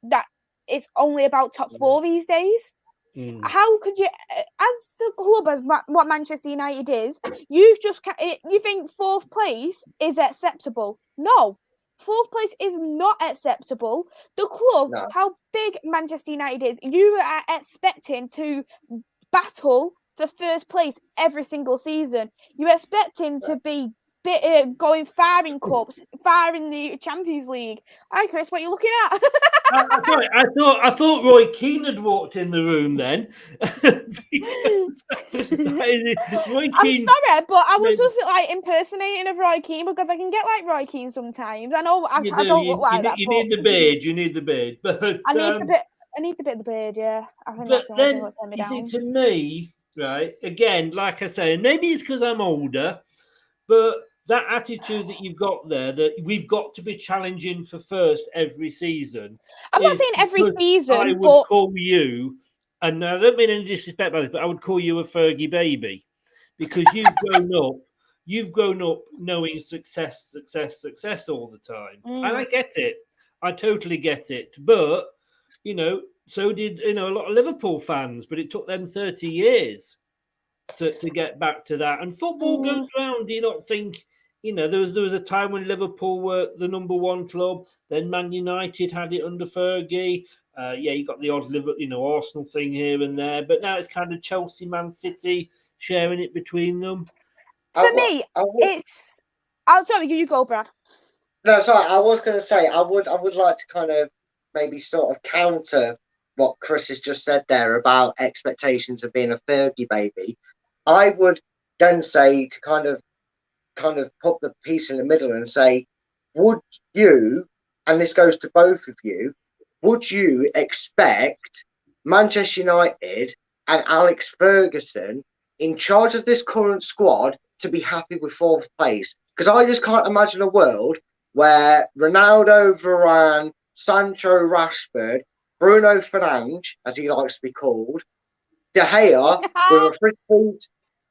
that it's only about top four these days? How could you, as the club, as what Manchester United is, you think fourth place is acceptable? No. Fourth place is not acceptable. The club, how big Manchester United is, you are expecting to battle for first place every single season. You're expecting to be going far in cups, far in the Champions League. Hi, Chris, what are you looking at? I thought Roy Keane had walked in the room then. I'm sorry, but I was just like impersonating of Roy Keane because I can get like Roy Keane sometimes. I know I don't look like that. You need the beard. You need the beard. But I need the bit of the beard. Yeah, I think that's the only thing that's let me down. To me, right? Again, like I say, maybe it's because I'm older, but that attitude that you've got there, that we've got to be challenging for first every season. I'm not saying every season, I would call you, and I don't mean any disrespect by this, but I would call you a Fergie baby because you've grown up knowing success all the time. And I get it. I totally get it. But, you know, so did, you know, a lot of Liverpool fans, but it took them 30 years to get back to that. And football goes round. Do you not think, you know, there was a time when Liverpool were the number one club. Then Man United had it under Fergie. You got the odd Arsenal thing here and there. But now it's kind of Chelsea, Man City sharing it between them. For me, it's. I'm sorry, you go, Brad. No, sorry. I was going to say I would like to kind of maybe sort of counter what Chris has just said there about expectations of being a Fergie baby. I would then say to kind of put the piece in the middle and say, would you, and this goes to both of you, would you expect Manchester United and Alex Ferguson in charge of this current squad to be happy with fourth place? Because I just can't imagine a world where Ronaldo, Varane, Sancho, Rashford, Bruno Fernandes, as he likes to be called, De Gea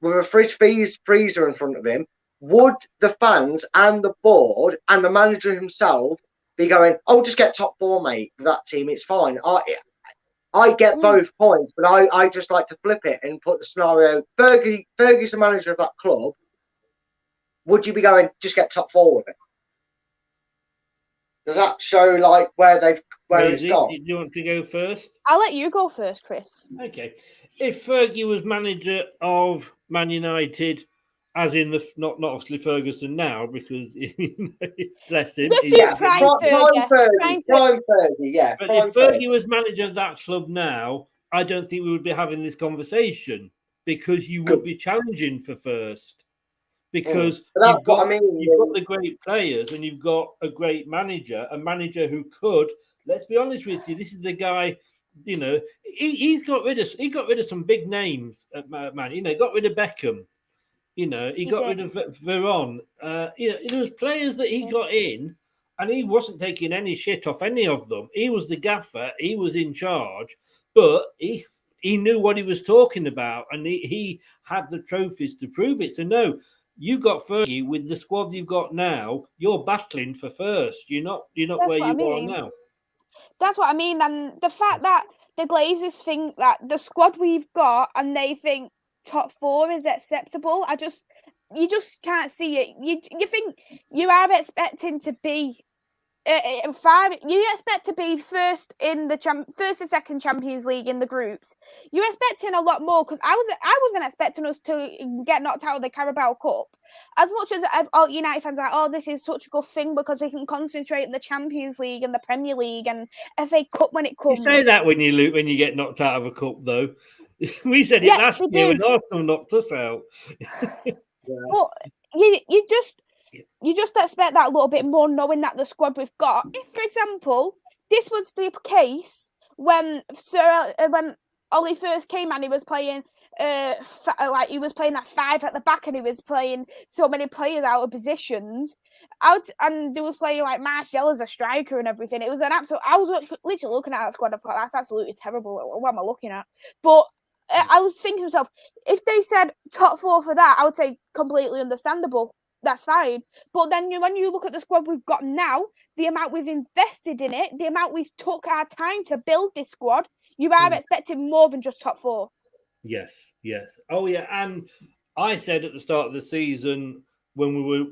with a freezer in front of him, would the fans and the board and the manager himself be going, "Oh, just get top 4, mate, with that team, it's fine"? I get both points, but I just like to flip it and put the scenario. Fergie's the manager of that club. Would you be going, "Just get top 4 with it"? Does that show like where it's gone? Do you want to go first? I'll let you go first, Chris. Okay. If Fergie was manager of Man United, as in the not obviously Ferguson now, because bless him. Just do Prime Fergie, yeah. But if Fergie was manager of that club now, I don't think we would be having this conversation, because you would be challenging for first. Because you've got the great players and you've got a great manager, a manager who could. Let's be honest with you. This is the guy. You know, he got rid of some big names at Man. You know, got rid of Beckham. You know, he got rid of Veron. You know, there was players that he got in, and he wasn't taking any shit off any of them. He was the gaffer. He was in charge, but he knew what he was talking about, and he had the trophies to prove it. So no. You got Fergie with the squad you've got now. You're battling for first. You're not where you are now. That's what I mean. And the fact that the Glazers think that the squad we've got and they think top 4 is acceptable, you just can't see it. You think you are expecting to be 5. You expect to be first in the first and second Champions League in the groups. You're expecting a lot more, because I wasn't expecting us to get knocked out of the Carabao Cup. As much as all United fans are like, "Oh, this is such a good thing because we can concentrate on the Champions League and the Premier League and FA Cup when it comes." You say that when you get knocked out of a cup, though. We said it last year when Arsenal knocked us out. But you just expect that a little bit more, knowing that the squad we've got. If, for example, this was the case when Ollie first came and he was playing he was playing that 5 at the back and he was playing so many players out of positions and they was playing like Martial as a striker and everything. It was an absolute. I was literally looking at that squad. I thought, that's absolutely terrible. What am I looking at? But I was thinking to myself, if they said top 4 for that, I would say completely understandable. That's fine. But then when you look at the squad we've got now, the amount we've invested in it, the amount we've took our time to build this squad, you are expecting more than just top 4. Yes. Oh, yeah. And I said at the start of the season, when we were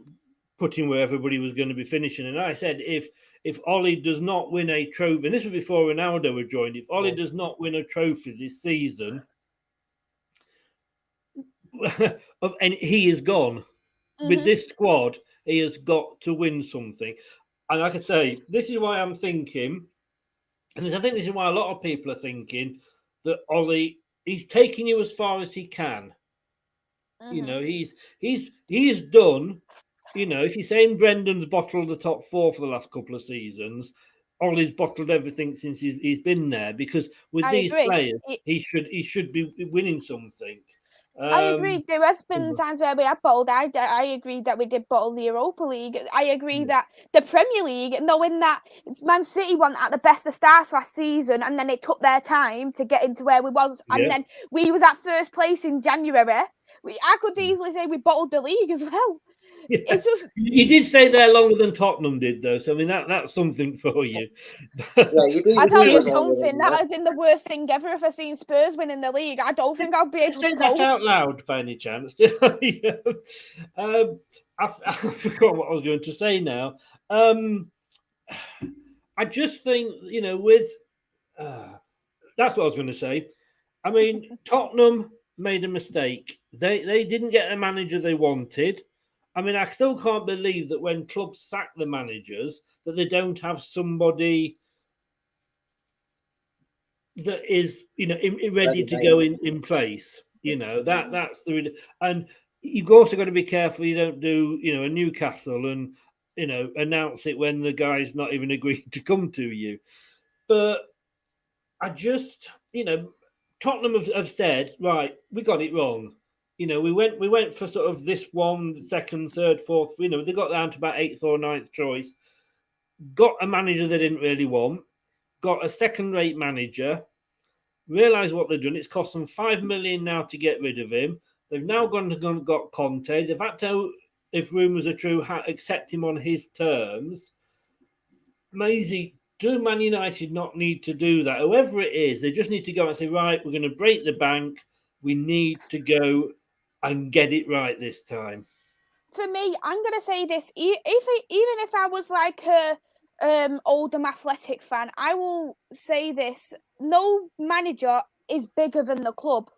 putting where everybody was going to be finishing, and I said, if Ollie does not win a trophy, and this was before Ronaldo had joined, if Ollie does not win a trophy this season, and he is gone. With this squad, he has got to win something. And like I say, this is why I'm thinking, and I think this is why a lot of people are thinking, that Ollie, he's taking you as far as he can. You know, he's done. You know, if you're saying Brendan's bottled the top 4 for the last couple of seasons, Ollie's bottled everything since he's been there, because with these players, he should be winning something. I agree. There has been times where we have bottled. I agree that we did bottle the Europa League. I agree that the Premier League, knowing that Man City won at the best of starts last season, and then it took their time to get into where we was, and then we was at first place in January. I could easily say we bottled the league as well. Yeah. It's just you did stay there longer than Tottenham did, though. So I mean that's something for you. I tell you something, that has been the worst thing ever. If I seen Spurs winning the league, I don't think I'll be able to say that out loud by any chance. I forgot what I was going to say now. I just think, you know, with that's what I was going to say. I mean, Tottenham made a mistake. They didn't get a manager they wanted. I mean, I still can't believe that when clubs sack the managers, that they don't have somebody that is, you know, ready to go in place. You know, that's the, and you've also got to be careful you don't do, you know, a Newcastle and, you know, announce it when the guy's not even agreed to come to you. But I just, you know, Tottenham have said, right, we got it wrong. You know, we went for sort of this one, second, third, fourth. You know, they got down to about 8th or 9th choice. got a manager they didn't really want, got a second-rate manager, realised what they've done. It's cost them $5 million now to get rid of him. They've now got Conte. They've had to, if rumours are true, accept him on his terms. Maisey, do Man United not need to do that? Whoever it is, they just need to go and say, right, we're going to break the bank. We need to go and get it right this time. For me, I'm going to say this. Even if I was like a Oldham Athletic fan, I will say this. No manager is bigger than the club.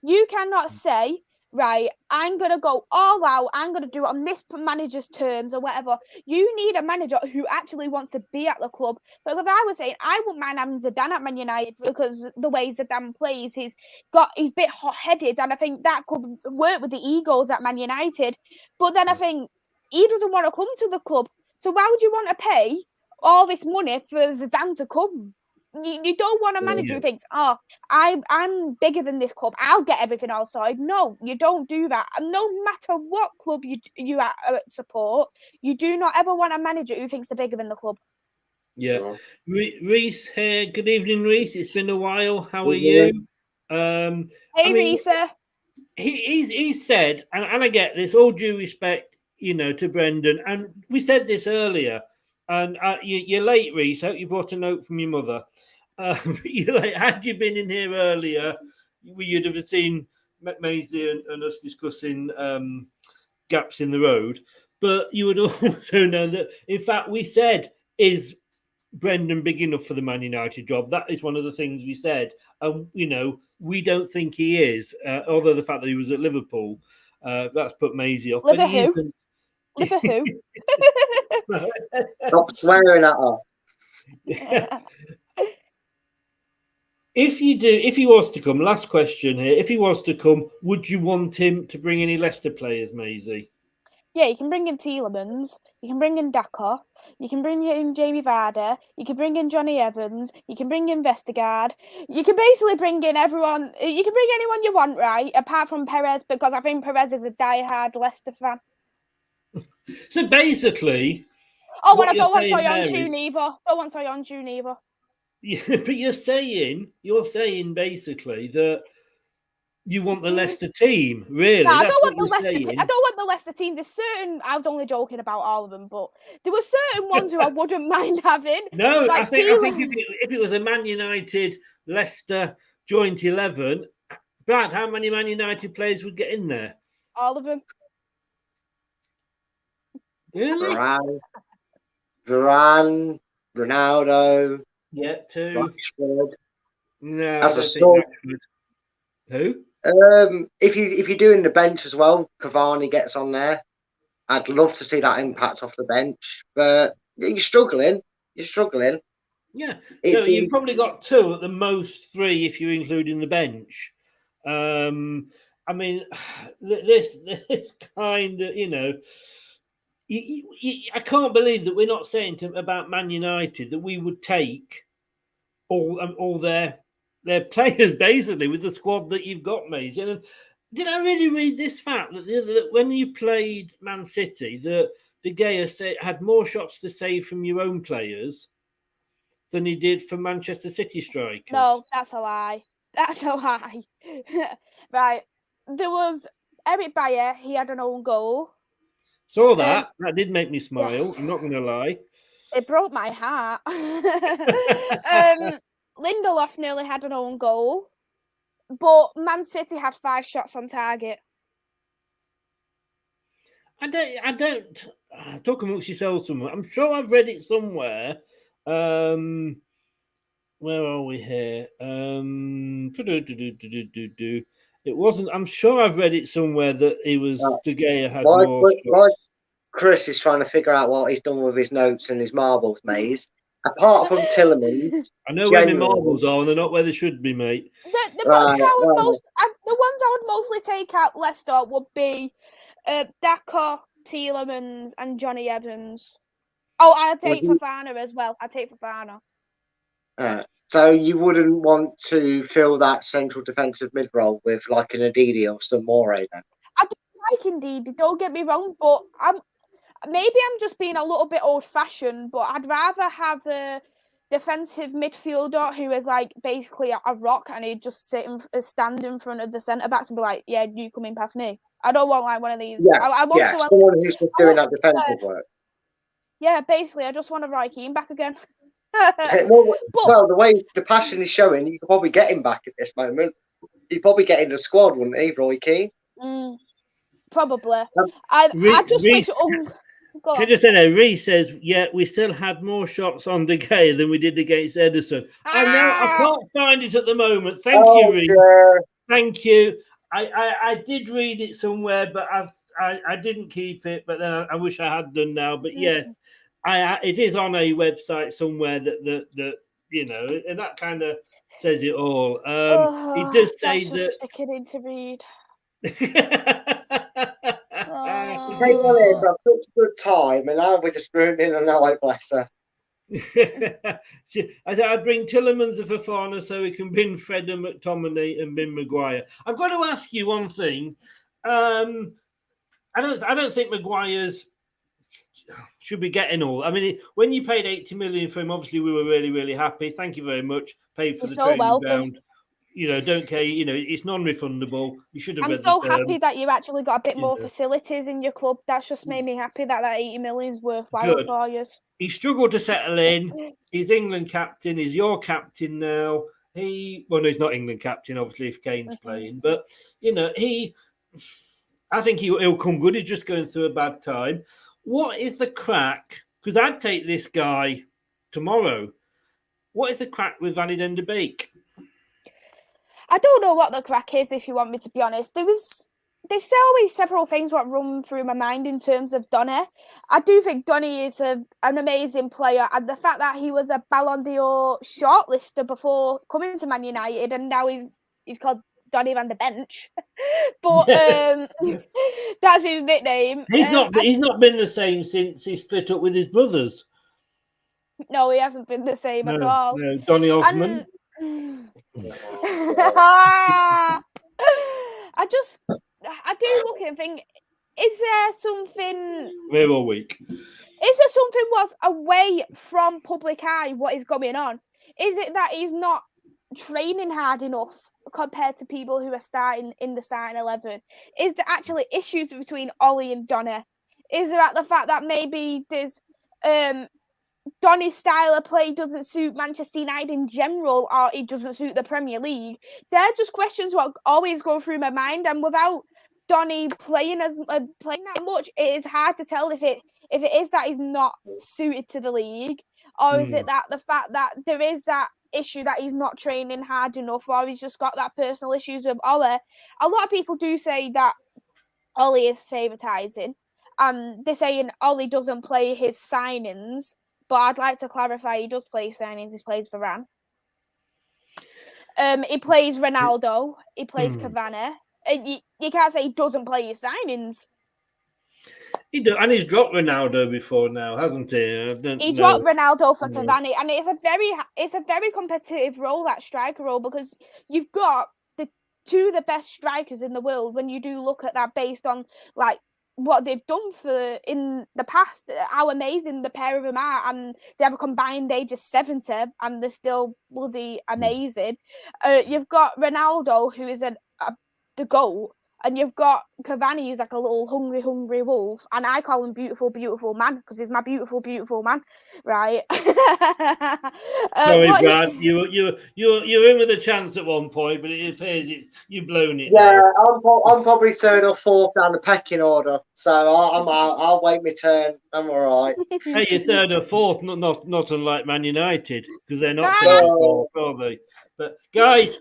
You cannot say, right, I'm going to go all out, I'm going to do it on this manager's terms or whatever. You need a manager who actually wants to be at the club. Because I was saying, I wouldn't mind having Zidane at Man United because the way Zidane plays, he's a bit hot-headed, and I think that could work with the egos at Man United. But then I think he doesn't want to come to the club. So why would you want to pay all this money for Zidane to come? You don't want a manager who thinks, oh, I'm bigger than this club, I'll get everything all sorted. No, you don't do that. And no matter what club you support, you do not ever want a manager who thinks they're bigger than the club. Yeah. Reese here. Good evening, Reese. It's been a while. How are you? Hey, Reese. He said, and I get this, all due respect, to Brendan, and we said this earlier, and you're late, Reese. I hope you brought a note from your mother. You're late. Had you been in here earlier, you'd have seen Maisey and us discussing gaps in the road. But you would also know that, in fact, we said, is Brendan big enough for the Man United job? That is one of the things we said. We don't think he is, although the fact that he was at Liverpool, that's put Maisey off. Liverpool who? Stop swearing at her. If he was to come, last question here, if he was to come, would you want him to bring any Leicester players, Maisey? Yeah, you can bring in Tielemans, you can bring in Daka, you can bring in Jamie Vardy, you can bring in Johnny Evans, you can bring in Vestergaard, you can basically bring in everyone, you can bring anyone you want, right, apart from Perez, because I think Perez is a diehard Leicester fan. So basically... Oh, and I don't want Soyuncu either. Don't want Soyuncu either. Yeah, but you're saying basically that you want the Leicester team, really. No, I don't want the Leicester team. I don't want the Leicester team. There's certain. I was only joking about all of them, but there were certain ones who I wouldn't mind having. No, like I think if it was a Man United Leicester joint 11, Brad, how many Man United players would get in there? All of them. Really? Varane, Ronaldo. Yeah, 2. Rashford. No, as a story. Who? If you're doing the bench as well, Cavani gets on there. I'd love to see that impact off the bench, but you're struggling. Yeah. So you've probably got 2 at the most, 3 if you're including the bench. I mean, this kind of, I can't believe that we're not saying about Man United that we would take all their players basically with the squad that you've got, Maisey. And did I really read this fact that when you played Man City, that De Gea had more shots to save from your own players than he did for Manchester City strikers? No, that's a lie. Right. There was Eric Bayer. He had an own goal. Saw that. That did make me smile. Yes. I'm not going to lie. It broke my heart. Lindelof nearly had an own goal, but Man City had 5 shots on target. I don't talk amongst yourselves somewhere. I'm sure I've read it somewhere. Where are we here? It wasn't. I'm sure I've read it somewhere that he was De Gea had more shots. Chris is trying to figure out what he's done with his notes and his marbles, Maze. Apart from Tielemans, I know where my marbles are, and they're not where they should be, mate. The ones I would mostly take out Leicester would be Daka, Tielemans, and Johnny Evans. Oh, I'd take Fofana as well. I'd take Fofana. So you wouldn't want to fill that central defensive mid role with like an Adidi or some More then? I do like Ndidi, don't get me wrong, but maybe I'm just being a little bit old-fashioned, but I'd rather have a defensive midfielder who is like basically a rock and he'd just stand in front of the centre backs and be like, "Yeah, you come in past me." I don't want like one of these. Yeah, I want someone who's just doing that defensive work. Yeah, basically, I just want to Roy Keane back again. Well, the way the passion is showing, you could probably get him back at this moment. He'd probably get in the squad, wouldn't he, Roy Keane? Probably. I just wish. Can I just say that Reece says, "Yeah, we still had more shots on De Gea than we did against Ederson." I know I can't find it at the moment. Thank you, Reece. Thank you. I did read it somewhere, but I didn't keep it. But then I wish I had done now. But yes, it is on a website somewhere that you know, and that kind of says it all. It does say that. Sticking to read. Take one in for such a good time, and now we're just ruining a night, bless her. I said I'd bring Tillemans and Fofana so we can bin Fred and McTominay and bin Maguire. I've got to ask you one thing. I don't think Maguire's should be getting all. I mean, when you paid 80 million for him, obviously we were really, really happy. Thank you very much. Paid for the training ground. You know, don't care. You know, it's non-refundable. You should have. I'm so happy that you actually got a bit more facilities in your club. That's just made me happy that 80 million is worthwhile for you. He struggled to settle in. He's England captain. He's your captain now. No, he's not England captain, obviously, if Kane's playing. But you know, I think he'll come good. He's just going through a bad time. What is the crack? Because I'd take this guy tomorrow. What is the crack with Van den Beek? I don't know what the crack is, if you want me to be honest. There's always several things that run through my mind in terms of Donny. I do think Donny is an amazing player, and the fact that he was a Ballon d'Or shortlister before coming to Man United, and now he's called Donny van the Bench. But that's his nickname. He's not been the same since he split up with his brothers. No, he hasn't been the same at all. No, Donny Osman. I do look and think, is there something? We're all weak. Is there something what's away from public eye? What is going on? Is it that he's not training hard enough compared to people who are starting in the starting 11? Is there actually issues between Ollie and Donny? Is there at the fact that maybe there's Donny's style of play doesn't suit Manchester United in general, or it doesn't suit the Premier League? They're just questions what always go through my mind, and without Donny playing that much, it is hard to tell if it is that he's not suited to the league, or is it that the fact that there is that issue that he's not training hard enough, or he's just got that personal issues with Ollie. A lot of people do say that Ollie is favoritising, and they're saying Ollie doesn't play his signings. But I'd like to clarify, he does play signings. He plays Varane. He plays Ronaldo. He plays Cavani. You can't say he doesn't play his signings. He do, and he's dropped Ronaldo before now, hasn't he? He dropped Ronaldo for Cavani, and it's a very competitive role, that striker role, because you've got two of the best strikers in the world when you do look at that based on like what they've done in the past, how amazing the pair of them are, and they have a combined age of 70, and they're still bloody amazing. You've got Ronaldo, who is the GOAT, and you've got Cavani, who's like a little hungry wolf, and I call him beautiful, beautiful man, because he's my beautiful, beautiful man, right? Sorry, Brad, you were in with a chance at one point, but it appears you've blown it. Yeah, I'm probably third or fourth down the pecking order, so I'll wait my turn. I'm all right. Hey, you're third or fourth, not unlike Man United, because they're not third or fourth, are they? But guys,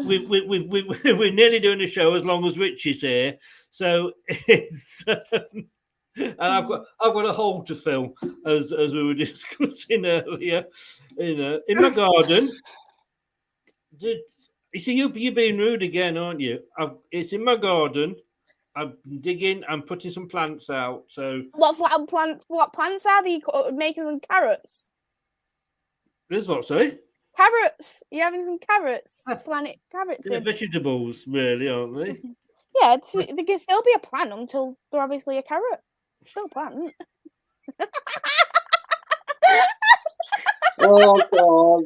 we're nearly doing a show as long as Richie's here, so it's and I've got a hole to fill as we were discussing earlier. You know, in my garden. You see, you're being rude again, aren't you? It's in my garden. I'm digging. I'm putting some plants out. So what plants? What plants are they? Making some carrots. There's what? Sorry. Carrots. You're having some carrots. Planet carrots. They're vegetables, really, aren't they? Yeah, they can still be a plant until they're obviously a carrot. Still a plant. Oh God.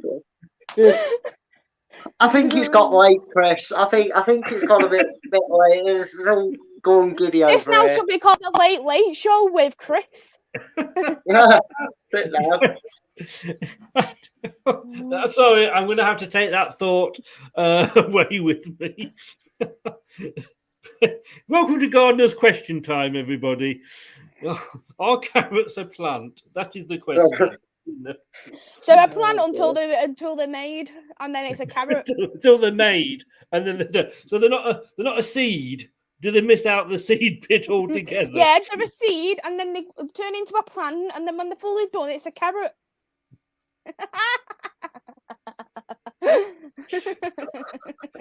I think it's got late, Chris. I think it's got a bit late. It's all going giddy This over now here. should be called the Late Late Show with Chris. Yeah, sit now. Sorry, I'm going to have to take that thought away with me. Welcome to Gardener's Question Time, everybody. Are carrots a plant? That is the question. They're a plant until they're made, and then it's a carrot. Until they're made, and then so they're not a seed. Do they miss out the seed bit altogether? Yeah, they're a seed, and then they turn into a plant, and then when they're fully done, it's a carrot.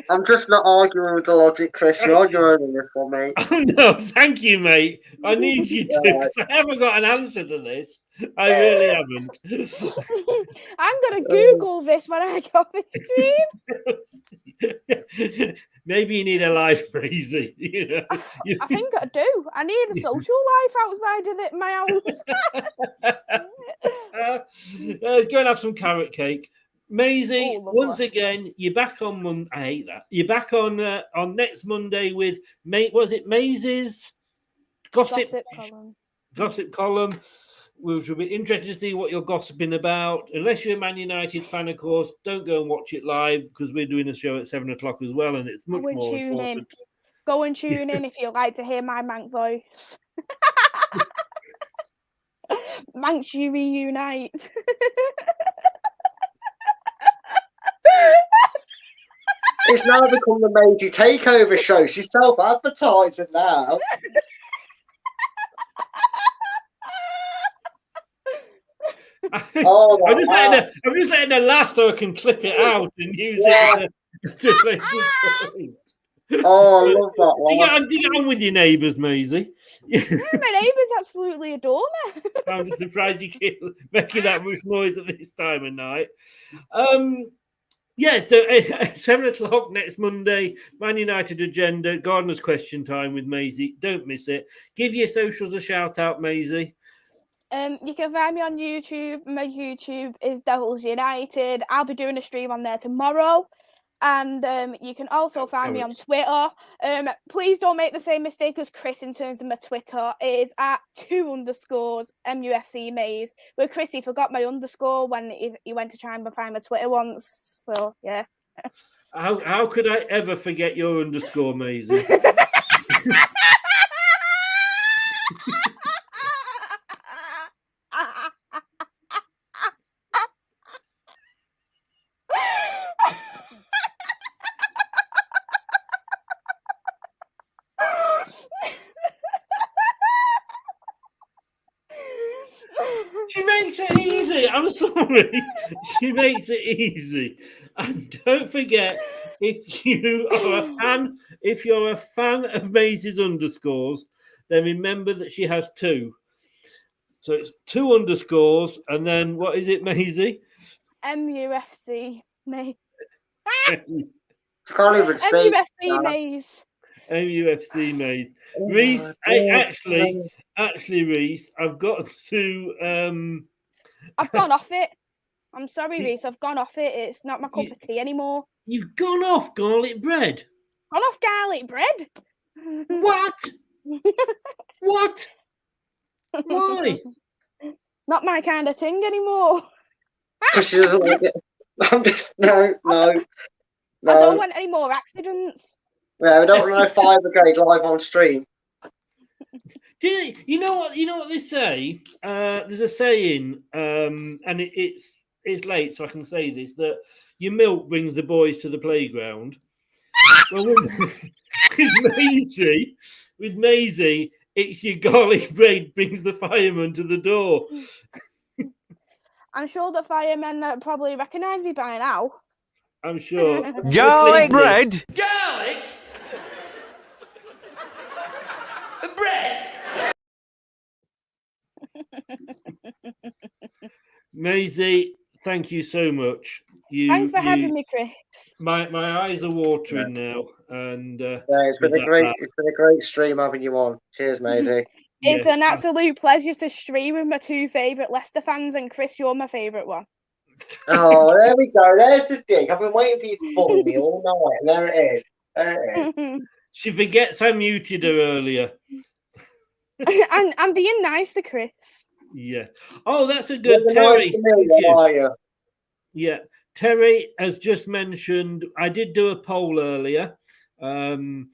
I'm just not arguing with the logic, Chris. You're on your own in this one, mate. Oh, no, thank you, mate. I need you to, because I haven't got an answer to this. I really haven't. I'm going to Google this when I go on the stream. Maybe you need a life, Maisey. You know, I think I do. I need a social life outside of my house. Go and have some carrot cake. Maisey, once again, you're back on Monday. I hate that. You're back on next Monday with Maisey's gossip column. Which will be interested to see what you're gossiping about. Unless you're a Man United fan, of course, don't go and watch it live because we're doing a show at 7:00 as well, and it's much more important. Go and tune in if you like to hear my Mank voice. Manx, you reunite. It's now become the Maisey takeover show. She's self-advertising now. I'm just letting her laugh so I can clip it out and use it to make it point. Oh, I love that one. Do you get on with your neighbours, Maisey? No, my neighbours absolutely adore me. I'm just surprised you keep making that much noise at this time of night. Yeah, so 7:00 next Monday, Man United Agenda, Gardener's Question Time with Maisey. Don't miss it. Give your socials a shout out, Maisey. You can find me on YouTube. My YouTube is Devils United. I'll be doing a stream on there tomorrow. And you can also find me on Twitter. Please don't make the same mistake as Chris in terms of my Twitter. It is at 2_ MUFC Maze. Where Chrissy forgot my underscore when he went to try and find my Twitter once. So, yeah. How could I ever forget your underscore, Maisey? She makes it easy. I'm sorry. She makes it easy. And don't forget, if you're a fan of Maisey's underscores, then remember that she has two. So it's 2 underscores, and then what is it, Maisey? MUFC Maze. Can't even speak. MUFC Maze. MUFC Maze. Reese, actually, Reese, I've got to. I've gone off it. I'm sorry, Reese. I've gone off it. It's not my cup of tea anymore. You've gone off garlic bread. Gone off garlic bread. What? What? Why? Not my kind of thing anymore. She doesn't like it. I'm just no. I don't want any more accidents. Yeah, we don't want no fire brigade live on stream. You know what they say? There's a saying, and it's late, so I can say this, that your milk brings the boys to the playground. Well, with Maisey, it's your garlic bread brings the fireman to the door. I'm sure the firemen probably recognise me by now. I'm sure. Garlic bread? Garlic? Bread? Maisey, thank you so much. Thanks for having me, Chris. My eyes are watering now, and it's been a great stream having you on. Cheers, Maisey. It's an absolute pleasure to stream with my two favourite Leicester fans, and Chris, you're my favourite one. Oh, there we go. There's the dig. I've been waiting for you to bully me all night, and there it is. There it is. She forgets I muted her earlier. and I'm being nice to Chris. Yeah. Oh, that's a good You're Terry. nice to me, though, are you? Yeah. Terry has just mentioned, I did do a poll earlier, and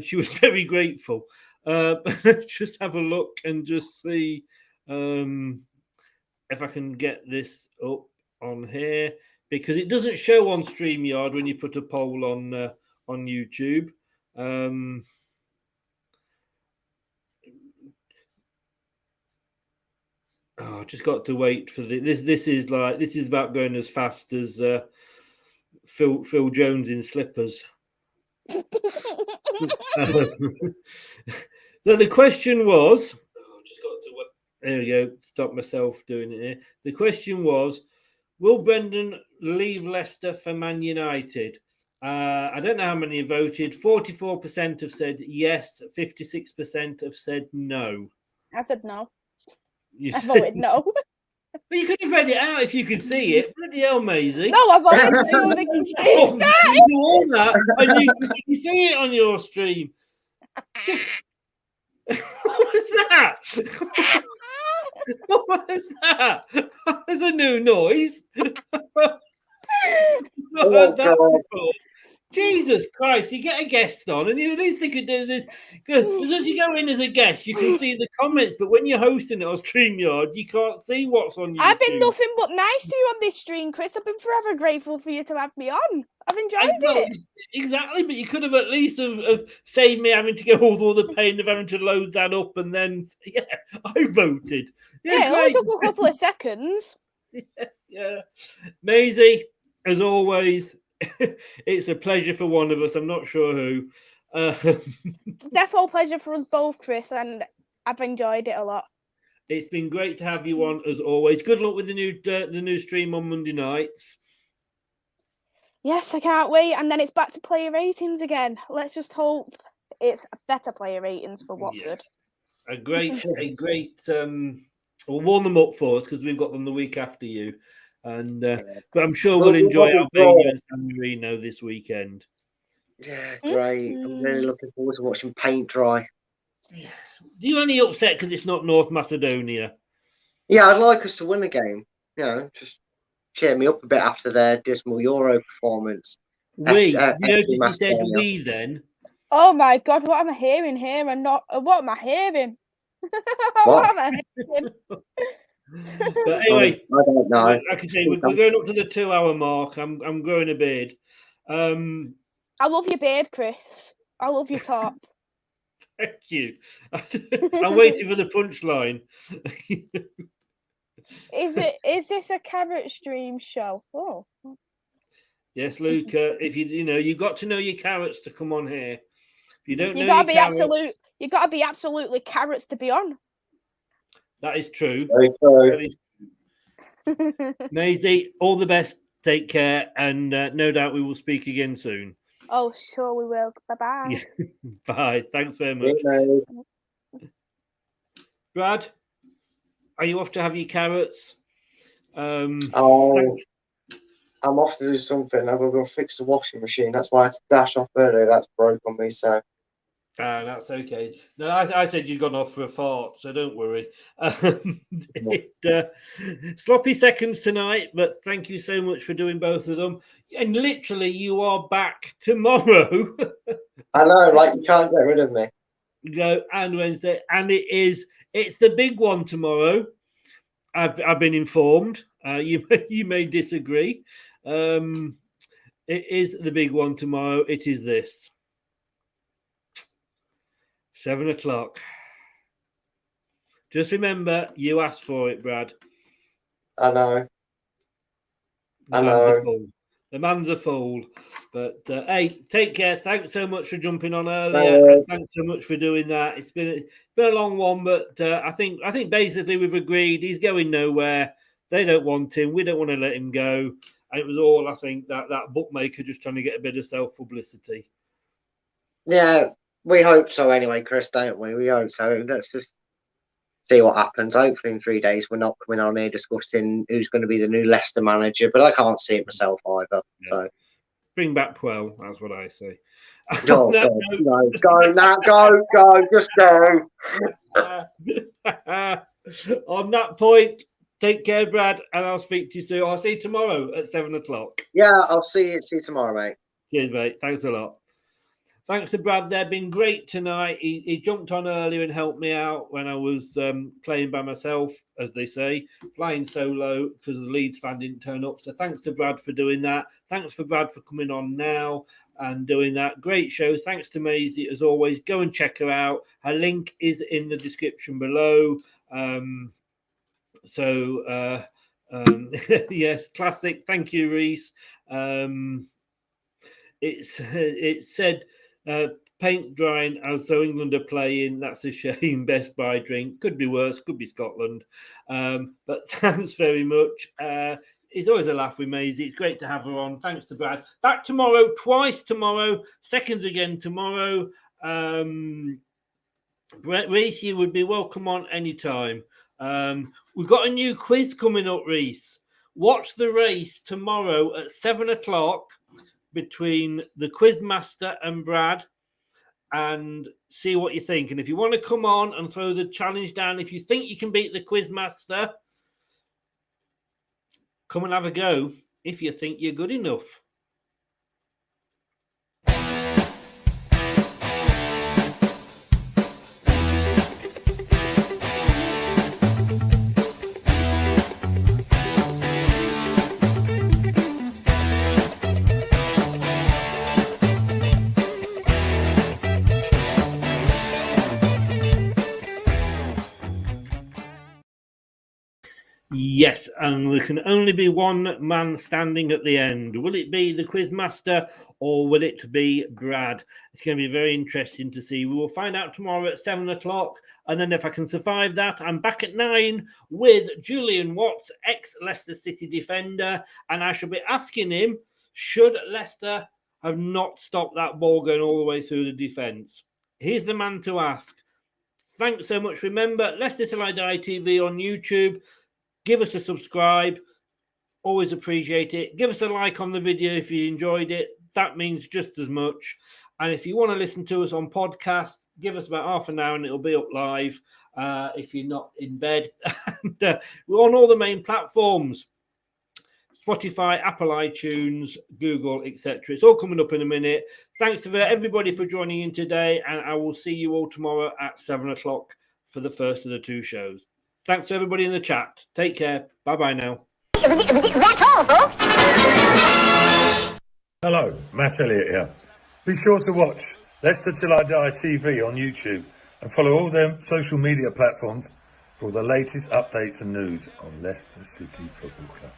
she was very grateful. Just have a look and just see if I can get this up on here, because it doesn't show on StreamYard when you put a poll on YouTube. I just got to wait for this. This is about going as fast as Phil Jones in slippers. So the question was, there we go. Stop myself doing it here. The question was, will Brendan leave Leicester for Man United? I don't know how many have voted. 44% have said yes. 56% have said no. I said no. You I voted no. But you could have read it out if you could see it. Bloody hell, Maisie. No, I voted no. You do all that, and you see it on your stream. What was that? What was that? There's a new noise. Oh, God. Jesus Christ, you get a guest on, and at least they could do this. Because as you go in as a guest, you can see the comments, but when you're hosting it on StreamYard, you can't see what's on YouTube. I've been nothing but nice to you on this stream, Chris. I've been forever grateful for you to have me on. I've enjoyed it. Exactly, but you could have at least have saved me having to go through all the pain of having to load that up, and then, yeah, I voted. Yeah, it only took a couple of seconds. Yeah. Maisey, as always, it's a pleasure for one of us. I'm not sure who. Definitely pleasure for us both, Chris, and I've enjoyed it a lot. It's been great to have you on, as always. Good luck with the new stream on Monday nights. Yes, I can't wait. And then it's back to player ratings again. Let's just hope it's better player ratings for Watford. Yeah. A great. We'll warm them up for us because we've got them the week after you. And but I'm sure we'll enjoy Albania and San Marino this weekend. Yeah, great. I'm really looking forward to watching paint dry. You're only upset because it's not North Macedonia. Yeah, I'd like us to win the game. You know, just cheer me up a bit after their dismal Euro performance. You noticed he said we then? Oh my God, what am I hearing here? And not what am I hearing? What am I hearing? But anyway, I don't know. Like I say, we're going up to the 2-hour mark. I'm growing a beard. I love your beard, Chris. I love your top. Thank you. I'm waiting for the punchline. Is this a carrot stream show? Oh. Yes, Luca. If you've got to know your carrots to come on here. If you don't know, you gotta be absolutely carrots to be on. That is true. Very true. That is true. Maisey, all the best. Take care, and no doubt we will speak again soon. Oh, sure we will. Bye-bye. Yeah. Bye. Thanks very much. Brad, are you off to have your carrots? I'm off to do something. I'm going to fix the washing machine. That's why I had to dash off earlier. That's broke on me, so. That's okay. No, I said you'd gone off for a fart, so don't worry. Sloppy seconds tonight, but thank you so much for doing both of them. And literally, you are back tomorrow. I know, like you can't get rid of me. And Wednesday, and it's the big one tomorrow. I've been informed. You may disagree. It is the big one tomorrow. It is this. 7 o'clock. Just remember, you asked for it, Brad. I know. The man's a fool. But hey, take care. Thanks so much for jumping on earlier. And thanks so much for doing that. It's been a long one, but I think basically we've agreed he's going nowhere. They don't want him. We don't want to let him go. And it was all, I think, that bookmaker just trying to get a bit of self-publicity. Yeah. We hope so anyway, Chris, don't we? We hope so. Let's just see what happens. Hopefully in 3 days we're not coming on here discussing who's going to be the new Leicester manager, but I can't see it myself either. Yeah. So bring back Puel, that's what I say. Oh, no, go, just go. On that point, take care, Brad, and I'll speak to you soon. I'll see you tomorrow at 7 o'clock. Yeah, I'll see you tomorrow, mate. Cheers, mate. Thanks a lot. Thanks to Brad there. Been great tonight. He jumped on earlier and helped me out when I was playing by myself, as they say, flying solo because the Leeds fan didn't turn up. So thanks to Brad for doing that. Thanks for Brad for coming on now and doing that. Great show. Thanks to Maisey, as always. Go and check her out. Her link is in the description below. Yes, classic. Thank you, Reese. It said paint drying as though England are playing. That's a shame. Best Buy drink. Could be worse. Could be Scotland. But thanks very much. It's always a laugh with Maisey. It's great to have her on. Thanks to Brad. Back tomorrow, twice tomorrow, seconds again tomorrow. Reese, you would be welcome on anytime. We've got a new quiz coming up, Reese. Watch the race tomorrow at 7 o'clock between the Quizmaster and Brad and see what you think. And if you want to come on and throw the challenge down, if you think you can beat the Quizmaster, come and have a go if you think you're good enough. Yes, and there can only be one man standing at the end. Will it be the Quizmaster or will it be Brad? It's going to be very interesting to see. We will find out tomorrow at 7 o'clock. And then if I can survive that, I'm back at 9 with Julian Watts, ex-Leicester City defender. And I shall be asking him, should Leicester have not stopped that ball going all the way through the defence? He's the man to ask. Thanks so much. Remember, Leicester Till I Die TV on YouTube. Give us a subscribe. Always appreciate it. Give us a like on the video if you enjoyed it. That means just as much. And if you want to listen to us on podcast, give us about half an hour and it'll be up live if you're not in bed. And, we're on all the main platforms. Spotify, Apple iTunes, Google, etc. It's all coming up in a minute. Thanks to everybody for joining in today. And I will see you all tomorrow at 7 o'clock for the first of the two shows. Thanks to everybody in the chat. Take care. Bye-bye now. That's all, folks. Hello, Matt Elliott here. Be sure to watch Leicester Till I Die TV on YouTube and follow all them social media platforms for all the latest updates and news on Leicester City Football Club.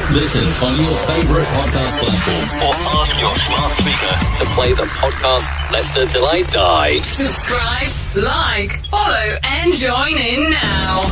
Listen on your favourite podcast platform or ask your smart speaker to play the podcast Leicester Till I Die. Subscribe, like, follow, and join in now.